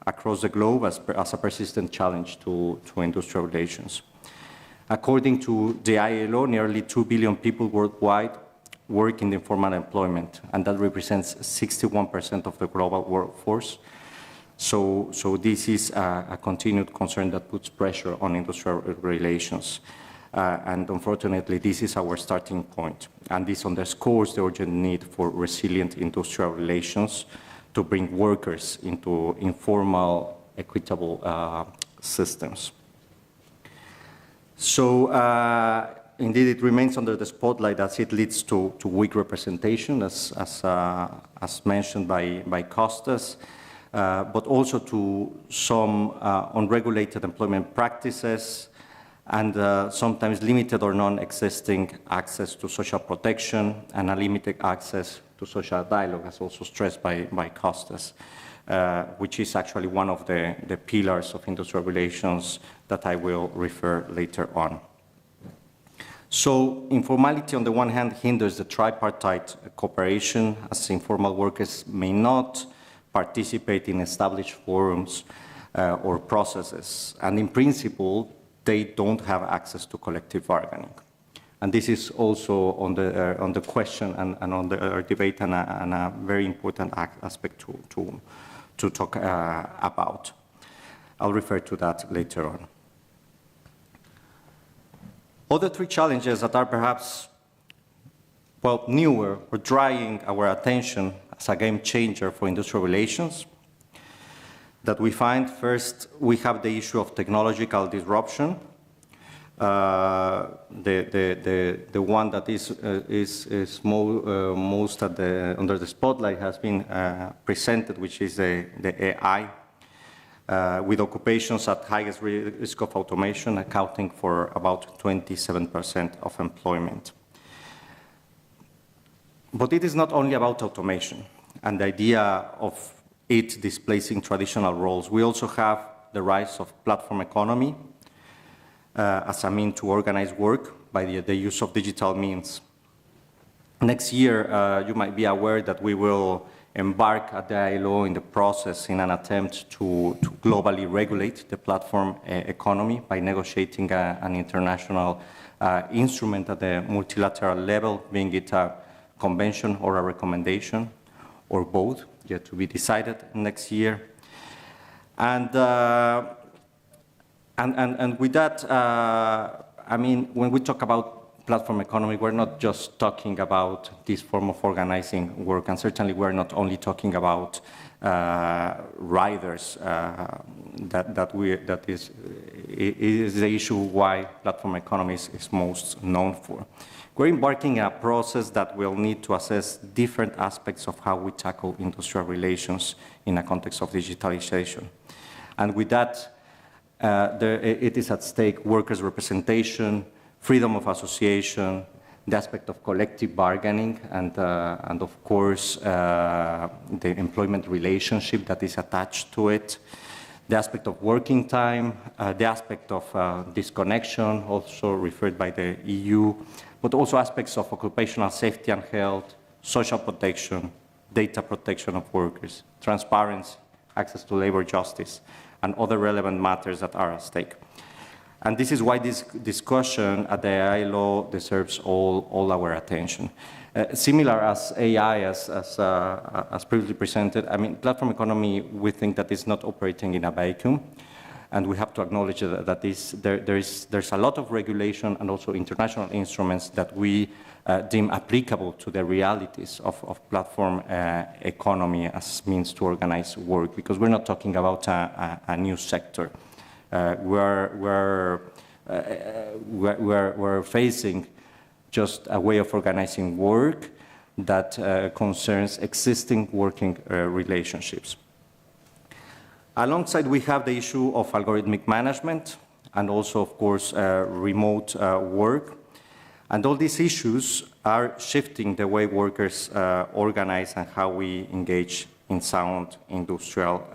across the globe as a persistent challenge to industrial relations. According to the ILO, nearly 2 billion people worldwide work in informal employment, and that represents 61% of the global workforce. So this is a continued concern that puts pressure on industrial relations. And unfortunately, this is our starting point. And this underscores the urgent need for resilient industrial relations to bring workers into informal, equitable systems. So indeed, it remains under the spotlight as it leads to weak representation, as mentioned by Costas, but also to some unregulated employment practices and sometimes limited or non-existing access to social protection and a limited access to social dialogue, as also stressed by Costas, which is actually one of the pillars of industrial relations that I will refer later on. So informality, on the one hand, hinders the tripartite cooperation, as informal workers may not participate in established forums or processes, and in principle, they don't have access to collective bargaining. And this is also on the question and on the debate and a very important aspect to talk about. I'll refer to that later on. Other 3 challenges that are perhaps, well, newer or drawing our attention as a game changer for industrial relations that we find. First, we have the issue of technological disruption. The one that is most under the spotlight has been presented, which is the AI, with occupations at highest risk of automation accounting for about 27% of employment. But it is not only about automation and the idea of it displacing traditional roles. We also have the rise of platform economy as a means to organize work by the use of digital means. Next year, you might be aware that we will embark at the ILO in the process in an attempt to globally regulate the platform economy by negotiating an international instrument at the multilateral level, being it a convention or a recommendation, or both, yet to be decided next year. And with that, I mean, when we talk about platform economy, we're not just talking about this form of organizing work, and certainly we're not only talking about riders. That is the issue why platform economy is most known for. We're embarking on a process that will need to assess different aspects of how we tackle industrial relations in a context of digitalization. And with that, it is at stake workers' representation, freedom of association, the aspect of collective bargaining, and of course, the employment relationship that is attached to it, the aspect of working time, the aspect of disconnection, also referred by the EU, but also aspects of occupational safety and health, social protection, data protection of workers, transparency, access to labor justice, and other relevant matters that are at stake. And this is why this discussion at the ILO deserves all our attention. Similar as AI, as previously presented, I mean, platform economy, we think that is not operating in a vacuum, and we have to acknowledge that there's a lot of regulation and also international instruments that we deem applicable to the realities of platform economy as means to organize work, because we're not talking about a new sector. We're facing just a way of organizing work that concerns existing working relationships. Alongside, we have the issue of algorithmic management and also, of course, remote work. And all these issues are shifting the way workers organize and how we engage in sound industrial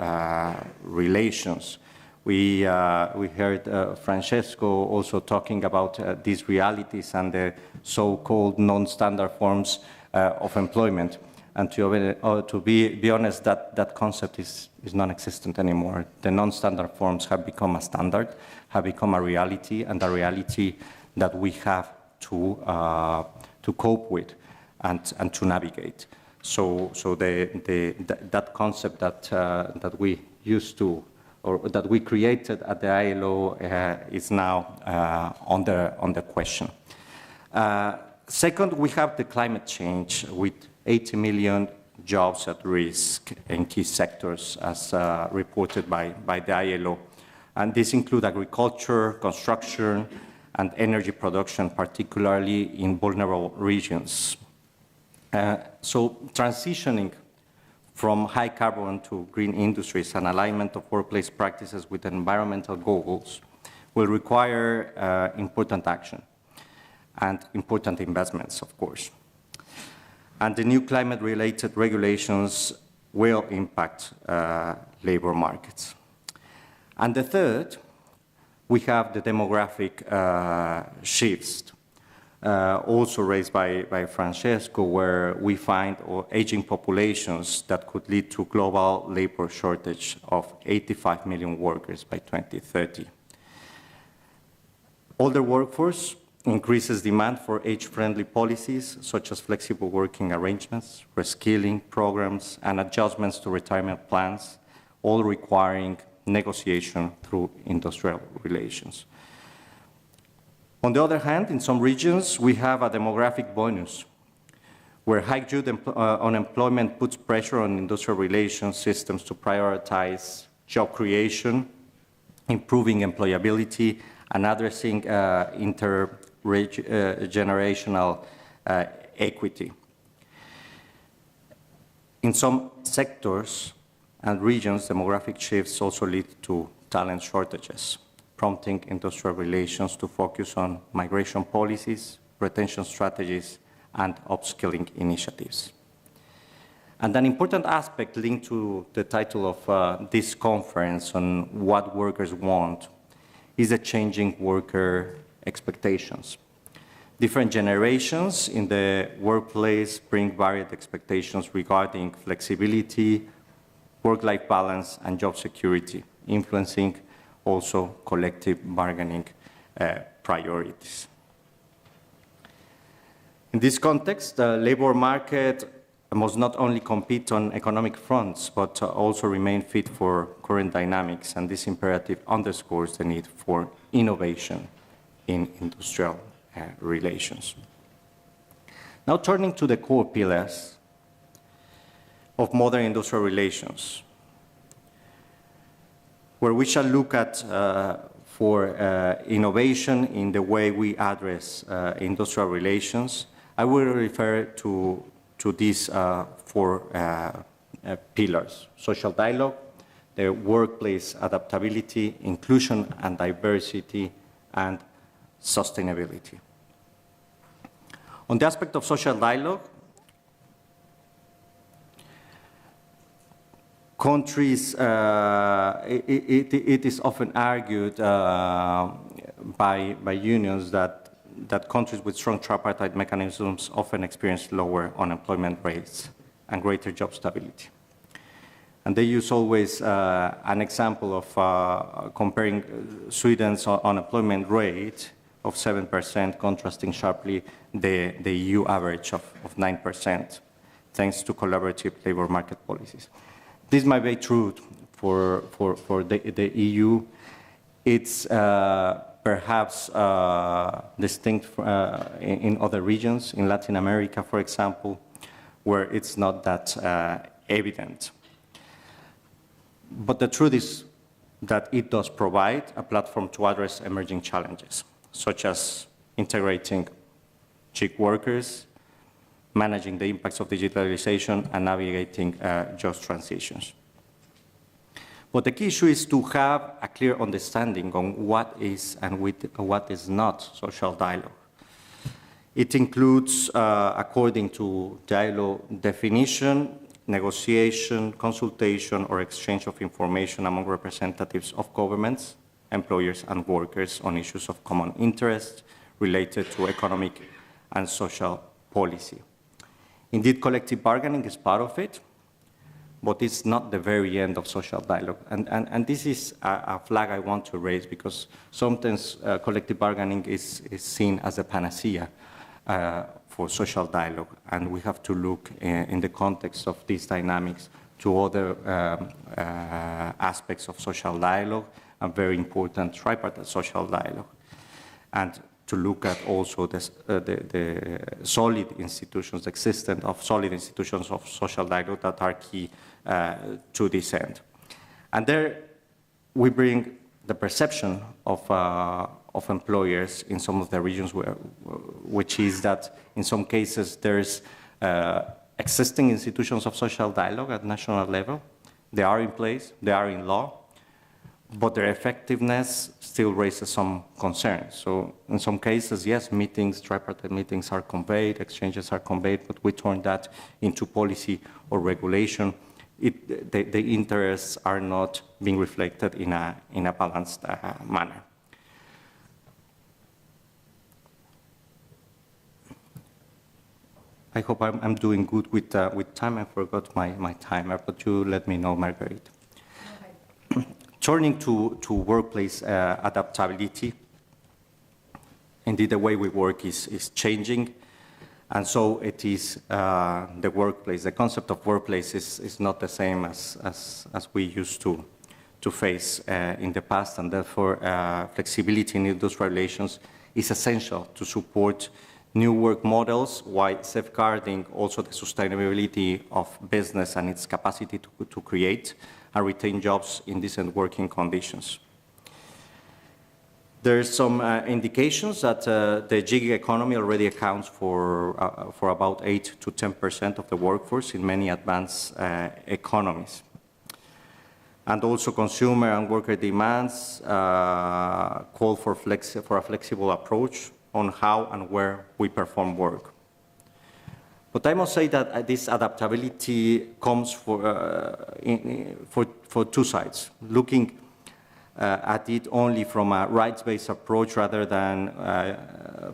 relations. We heard Francesco also talking about these realities and the so-called non-standard forms of employment. And to be honest, that concept is non-existent anymore. The non-standard forms have become a standard, have become a reality, and a reality that we have to cope with and to navigate. So that concept that we used to, or that we created at the ILO is now under question. Second, we have the climate change with 80 million jobs at risk in key sectors as reported by the ILO. And this includes agriculture, construction, and energy production, particularly in vulnerable regions. So transitioning from high carbon to green industries and alignment of workplace practices with environmental goals will require important action and important investments, of course. And the new climate-related regulations will impact labor markets. And the third, we have the demographic shifts, also raised by Francesco, where we find aging populations that could lead to global labor shortage of 85 million workers by 2030. Older workforce increases demand for age-friendly policies, such as flexible working arrangements, reskilling programs, and adjustments to retirement plans, all requiring negotiation through industrial relations. On the other hand, in some regions, we have a demographic bonus, where high youth unemployment puts pressure on industrial relations systems to prioritize job creation, improving employability, and addressing intergenerational equity. In some sectors and regions, demographic shifts also lead to talent shortages, prompting industrial relations to focus on migration policies, retention strategies, and upskilling initiatives. And an important aspect linked to the title of this conference on what workers want is the changing worker expectations. Different generations in the workplace bring varied expectations regarding flexibility, work-life balance, and job security, influencing also collective bargaining priorities. In this context, the labor market must not only compete on economic fronts, but also remain fit for current dynamics, and this imperative underscores the need for innovation in industrial relations. Now turning to the core pillars of modern industrial relations, where we shall look at for innovation in the way we address industrial relations, I will refer to these four pillars: social dialogue, the workplace adaptability, inclusion and diversity, and sustainability. On the aspect of social dialogue, countries, it is often argued by unions that countries with strong tripartite mechanisms often experience lower unemployment rates and greater job stability. And they use always an example of comparing Sweden's unemployment rate of 7%, contrasting sharply the EU average of 9%, thanks to collaborative labor market policies. This might be true for the EU. It's perhaps distinct in other regions, in Latin America, for example, where it's not that evident. But the truth is that it does provide a platform to address emerging challenges, such as integrating gig workers, managing the impacts of digitalization, and navigating just transitions. But the key issue is to have a clear understanding on what is and what is not social dialogue. It includes, according to dialogue definition, negotiation, consultation, or exchange of information among representatives of governments, employers, and workers on issues of common interest related to economic and social policy. Indeed, collective bargaining is part of it, but it's not the very end of social dialogue. And this is a flag I want to raise, because sometimes collective bargaining is seen as a panacea for social dialogue, and we have to look in the context of these dynamics to other aspects of social dialogue, and very important tripartite social dialogue, and to look at also the solid institutions, the existence of solid institutions of social dialogue that are key to this end. And there we bring the perception of employers in some of the regions which is that in some cases there's existing institutions of social dialogue at national level. They are in place, they are in law, but their effectiveness still raises some concerns. So in some cases, yes, meetings, tripartite meetings are conveyed, exchanges are conveyed, but we turn that into policy or regulation. The interests are not being reflected in a balanced manner. I hope I'm doing good with time. I forgot my timer, but you let me know, Marguerite. Turning to workplace adaptability, indeed the way we work is changing, and so it is the workplace. The concept of workplace is not the same as we used to face in the past, and therefore flexibility in industrial relations is essential to support new work models while safeguarding also the sustainability of business and its capacity to create and retain jobs in decent working conditions. There's some indications that the gig economy already accounts for about 8 to 10% of the workforce in many advanced economies. And also consumer and worker demands call for a flexible approach on how and where we perform work. But I must say that this adaptability comes for two sides. Looking at it only from a rights-based approach rather than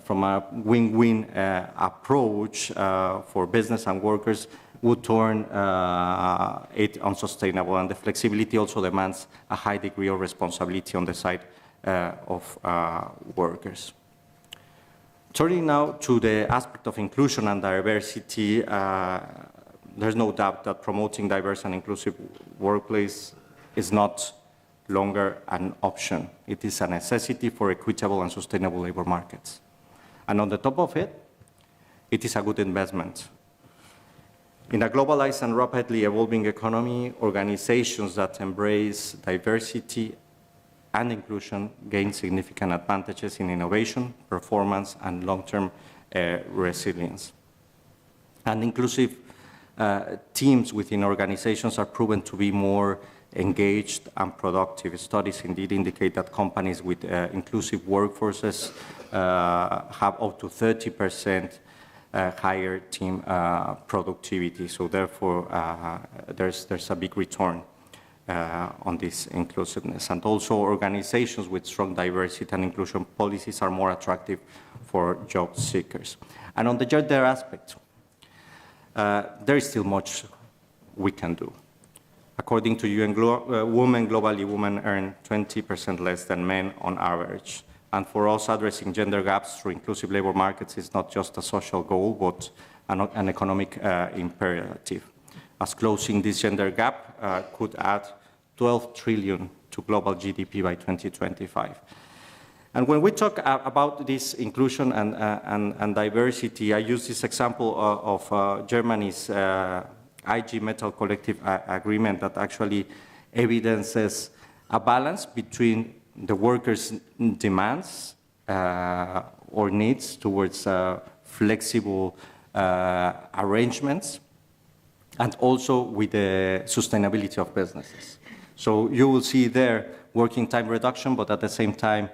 from a win-win approach for business and workers would turn it unsustainable. And the flexibility also demands a high degree of responsibility on the side of workers. Turning now to the aspect of inclusion and diversity, there's no doubt that promoting diverse and inclusive workplace is not longer an option. It is a necessity for equitable and sustainable labor markets. And on the top of it, it is a good investment. In a globalized and rapidly evolving economy, organizations that embrace diversity and inclusion gain significant advantages in innovation, performance, and long-term resilience. And inclusive teams within organizations are proven to be more engaged and productive. Studies indeed indicate that companies with inclusive workforces have up to 30% higher team productivity. So therefore, there's a big return on this inclusiveness. And also organizations with strong diversity and inclusion policies are more attractive for job seekers. And on the gender aspect, there is still much we can do. According to UN Women, globally, women earn 20% less than men on average. And for us, addressing gender gaps through inclusive labor markets is not just a social goal, but an economic imperative, as closing this gender gap could add 12 trillion to global GDP by 2025. And when we talk about this inclusion and diversity, I use this example of Germany's IG Metall collective agreement that actually evidences a balance between the workers' demands or needs towards flexible arrangements, and also with the sustainability of businesses. So you will see there working time reduction, but at the same time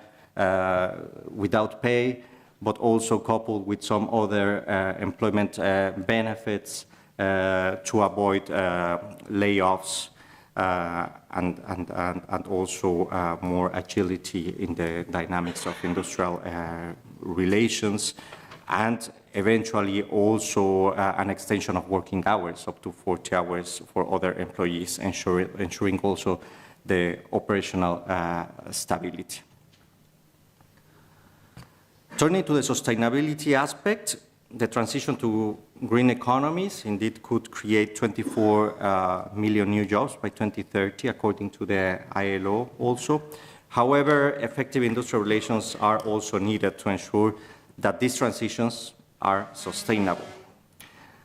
without pay, but also coupled with some other employment benefits to avoid layoffs and also more agility in the dynamics of industrial relations, and eventually also an extension of working hours up to 40 hours for other employees, ensuring also the operational stability. Turning to the sustainability aspect, the transition to green economies indeed could create 24 million new jobs by 2030, according to the ILO also. However, effective industrial relations are also needed to ensure that these transitions are sustainable.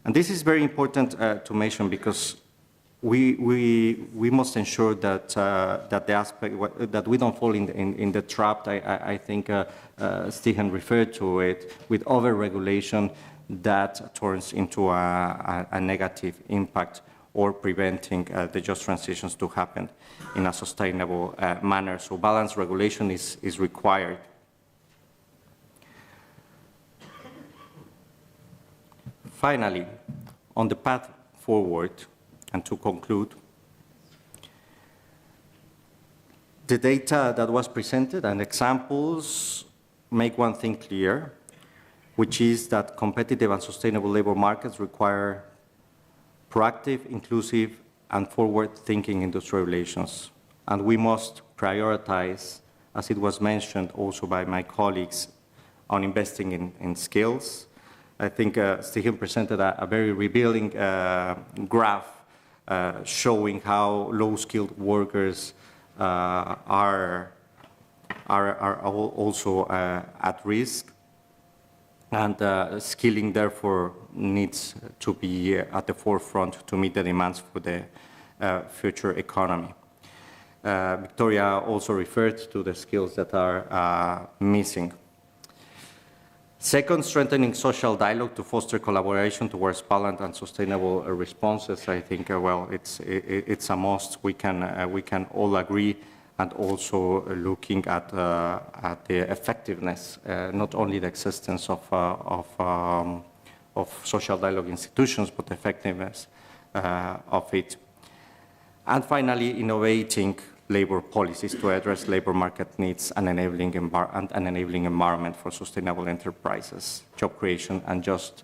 And this is very important to mention, because we must ensure that the aspect that we don't fall in the trap. I think Stephen referred to it, with over-regulation that turns into a negative impact, or preventing the just transitions to happen in a sustainable manner. So balanced regulation is required. Finally, on the path forward, and to conclude, the data that was presented and examples make one thing clear, which is that competitive and sustainable labor markets require proactive, inclusive, and forward-thinking industrial relations. And we must prioritize, as it was mentioned also by my colleagues, on investing in skills. I think Stephen presented a very revealing graph showing how low-skilled workers are also at risk, and skilling therefore needs to be at the forefront to meet the demands for the future economy. Victoria also referred to the skills that are missing. Second, strengthening social dialogue to foster collaboration towards balanced and sustainable responses. I think, well, it's a must. We can all agree, and also looking at the effectiveness, not only the existence of social dialogue institutions, but the effectiveness of it. And finally, innovating, labor policies to address labor market needs and enabling environment for sustainable enterprises, job creation, and just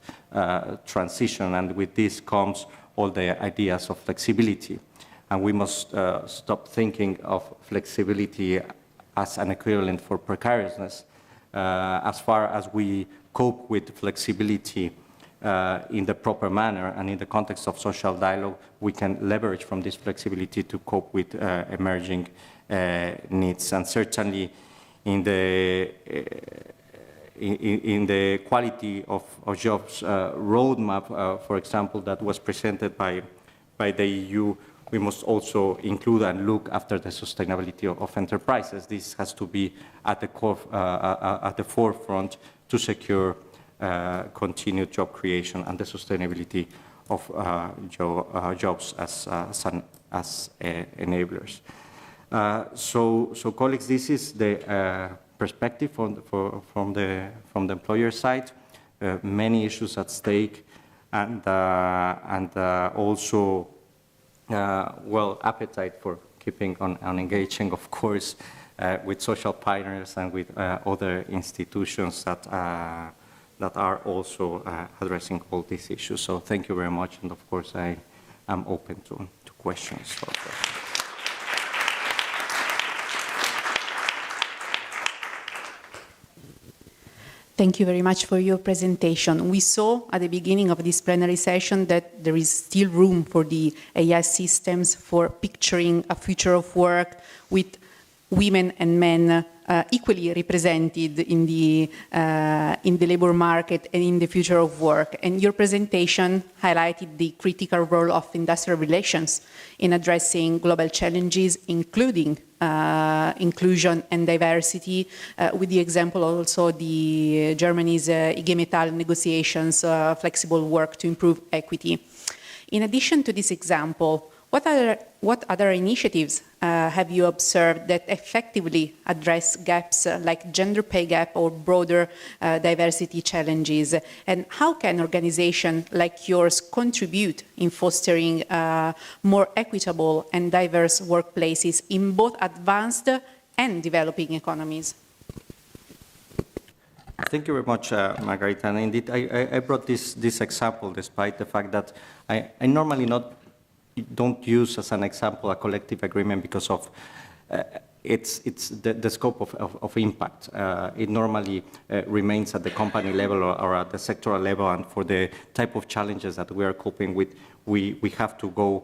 transition. And with this comes all the ideas of flexibility. And we must stop thinking of flexibility as an equivalent for precariousness. As far as we cope with flexibility in the proper manner and in the context of social dialogue, we can leverage from this flexibility to cope with emerging needs. And certainly in the quality of jobs roadmap, for example, that was presented by the EU, we must also include and look after the sustainability of enterprises. This has to be at the core, at the forefront to secure continued job creation and the sustainability of jobs as enablers. So colleagues, this is the perspective from the employer side. Many issues at stake, and also appetite for keeping on engaging, of course, with social partners and with other institutions that are also addressing all these issues. So thank you very much, and of course I am open to questions. Thank you very much for your presentation. We saw at the beginning of this plenary session that there is still room for the AI systems for picturing a future of work with women and men equally represented in the labor market and in the future of work. And your presentation highlighted the critical role of industrial relations in addressing global challenges, including inclusion and diversity, with the example also the Germany's IG Metall negotiations, flexible work to improve equity. In addition to this example, what other initiatives have you observed that effectively address gaps like gender pay gap or broader diversity challenges? And how can organizations like yours contribute in fostering more equitable and diverse workplaces in both advanced and developing economies? Thank you very much, Margarita. And indeed, I brought this example despite the fact that I normally don't use as an example a collective agreement because of it's the scope of impact. It normally remains at the company level or at the sectoral level, and for the type of challenges that we are coping with, we have to go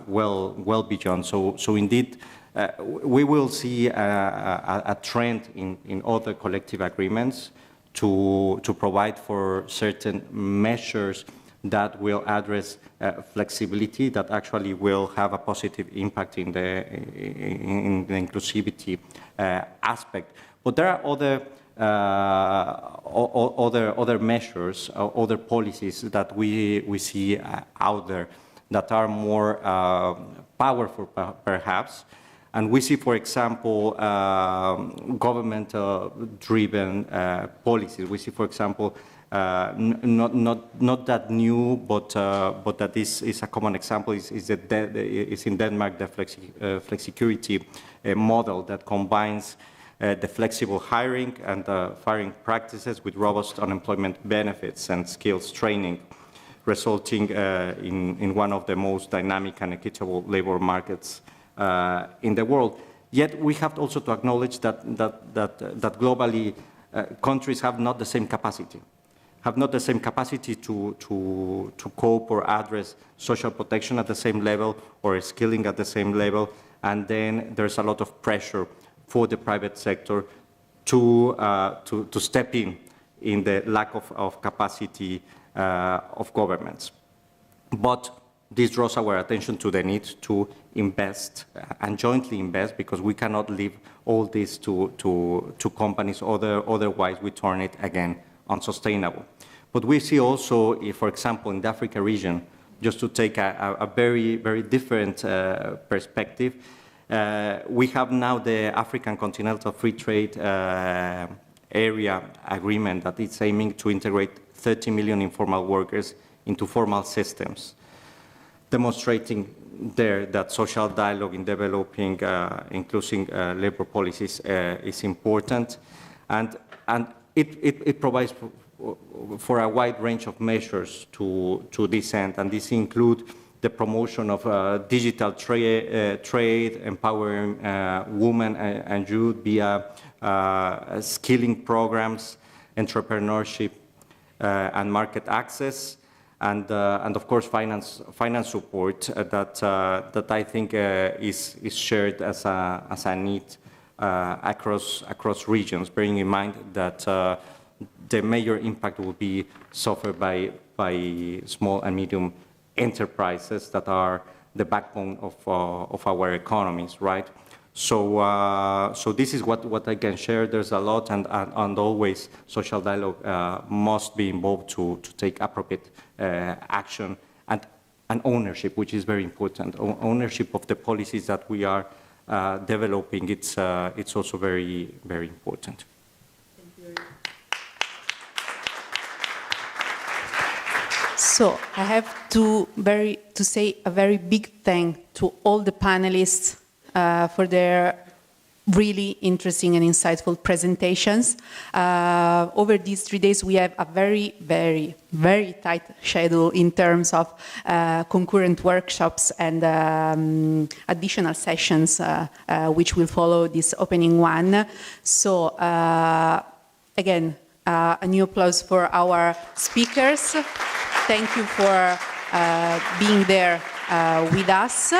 well beyond. So indeed, we will see a trend in other collective agreements to provide for certain measures that will address flexibility, that actually will have a positive impact in the inclusivity aspect. But there are other measures, other policies that we see out there that are more powerful, perhaps. And we see, for example, government-driven policies. We see, for example, not that new, but that is a common example. Is in Denmark the flexicurity model that combines the flexible hiring and firing practices with robust unemployment benefits and skills training, resulting in one of the most dynamic and equitable labor markets in the world. Yet we have also to acknowledge that globally countries have not the same capacity. To cope or address social protection at the same level or skilling at the same level, and then there's a lot of pressure for the private sector to step in the lack of capacity of governments. But this draws our attention to the need to invest and jointly invest, because we cannot leave all this to companies, otherwise we turn it again unsustainable. But we see also, for example, in the Africa region, just to take a very, very different perspective, we have now the African Continental Free Trade Area Agreement that is aiming to integrate 30 million informal workers into formal systems. demonstrating there that social dialogue in developing inclusive labor policies is important, and it provides for a wide range of measures to this end, and these include the promotion of digital trade, empowering women and youth via skilling programs, entrepreneurship, and market access, and of course finance support that I think is shared as a need across regions, bearing in mind that the major impact will be suffered by small and medium enterprises that are the backbone of our economies, right? So this is what I can share. There's a lot, and always social dialogue must be involved to take appropriate action, and ownership, which is very important. Ownership of the policies that we are developing, it's also very, very important. So I have to say a very big thank to all the panelists for their really interesting and insightful presentations. Over these 3 days, we have a very, very, very tight schedule in terms of concurrent workshops and additional sessions which will follow this opening one. So again, a new applause for our speakers. Thank you for being there with us.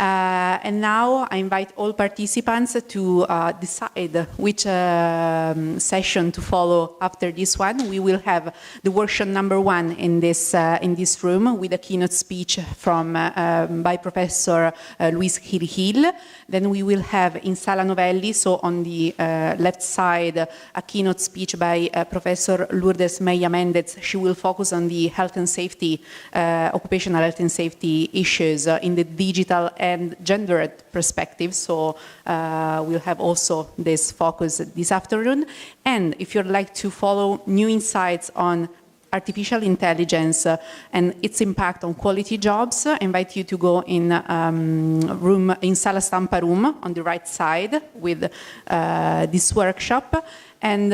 And now I invite all participants to decide which session to follow after this one. We will have the workshop number 1 in this room with a keynote speech from by Professor Luis Gil. Then we will have in Sala Novelli, so on the left side, a keynote speech by Professor Lourdes Meia Mendez. She will focus on the health and safety, occupational health and safety issues in the digital and gendered perspective. So we'll have also this focus this afternoon. And if you'd like to follow new insights on artificial intelligence and its impact on quality jobs, I invite you to go in in Sala Stampa room on the right side with this workshop. And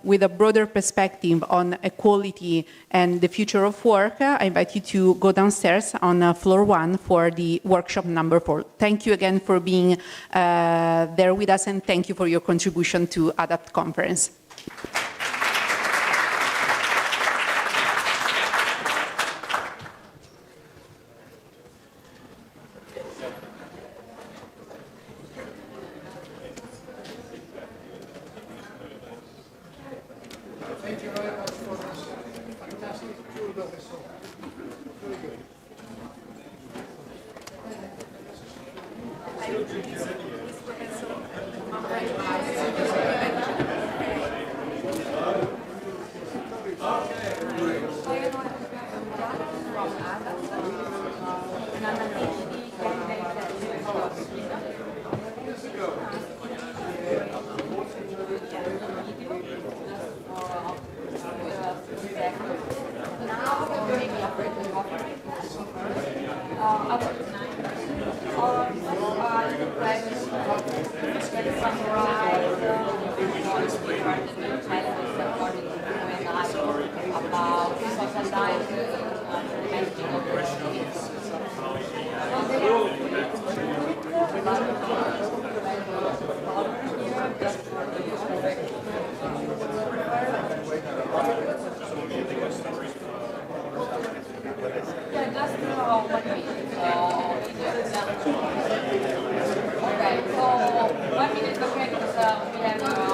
with a broader perspective on equality and the future of work, I invite you to go downstairs on floor 1 for the workshop number 4. Thank you again for being there with us, and thank you for your contribution to ADAPT conference. Okay, so 1 minute, okay, because we have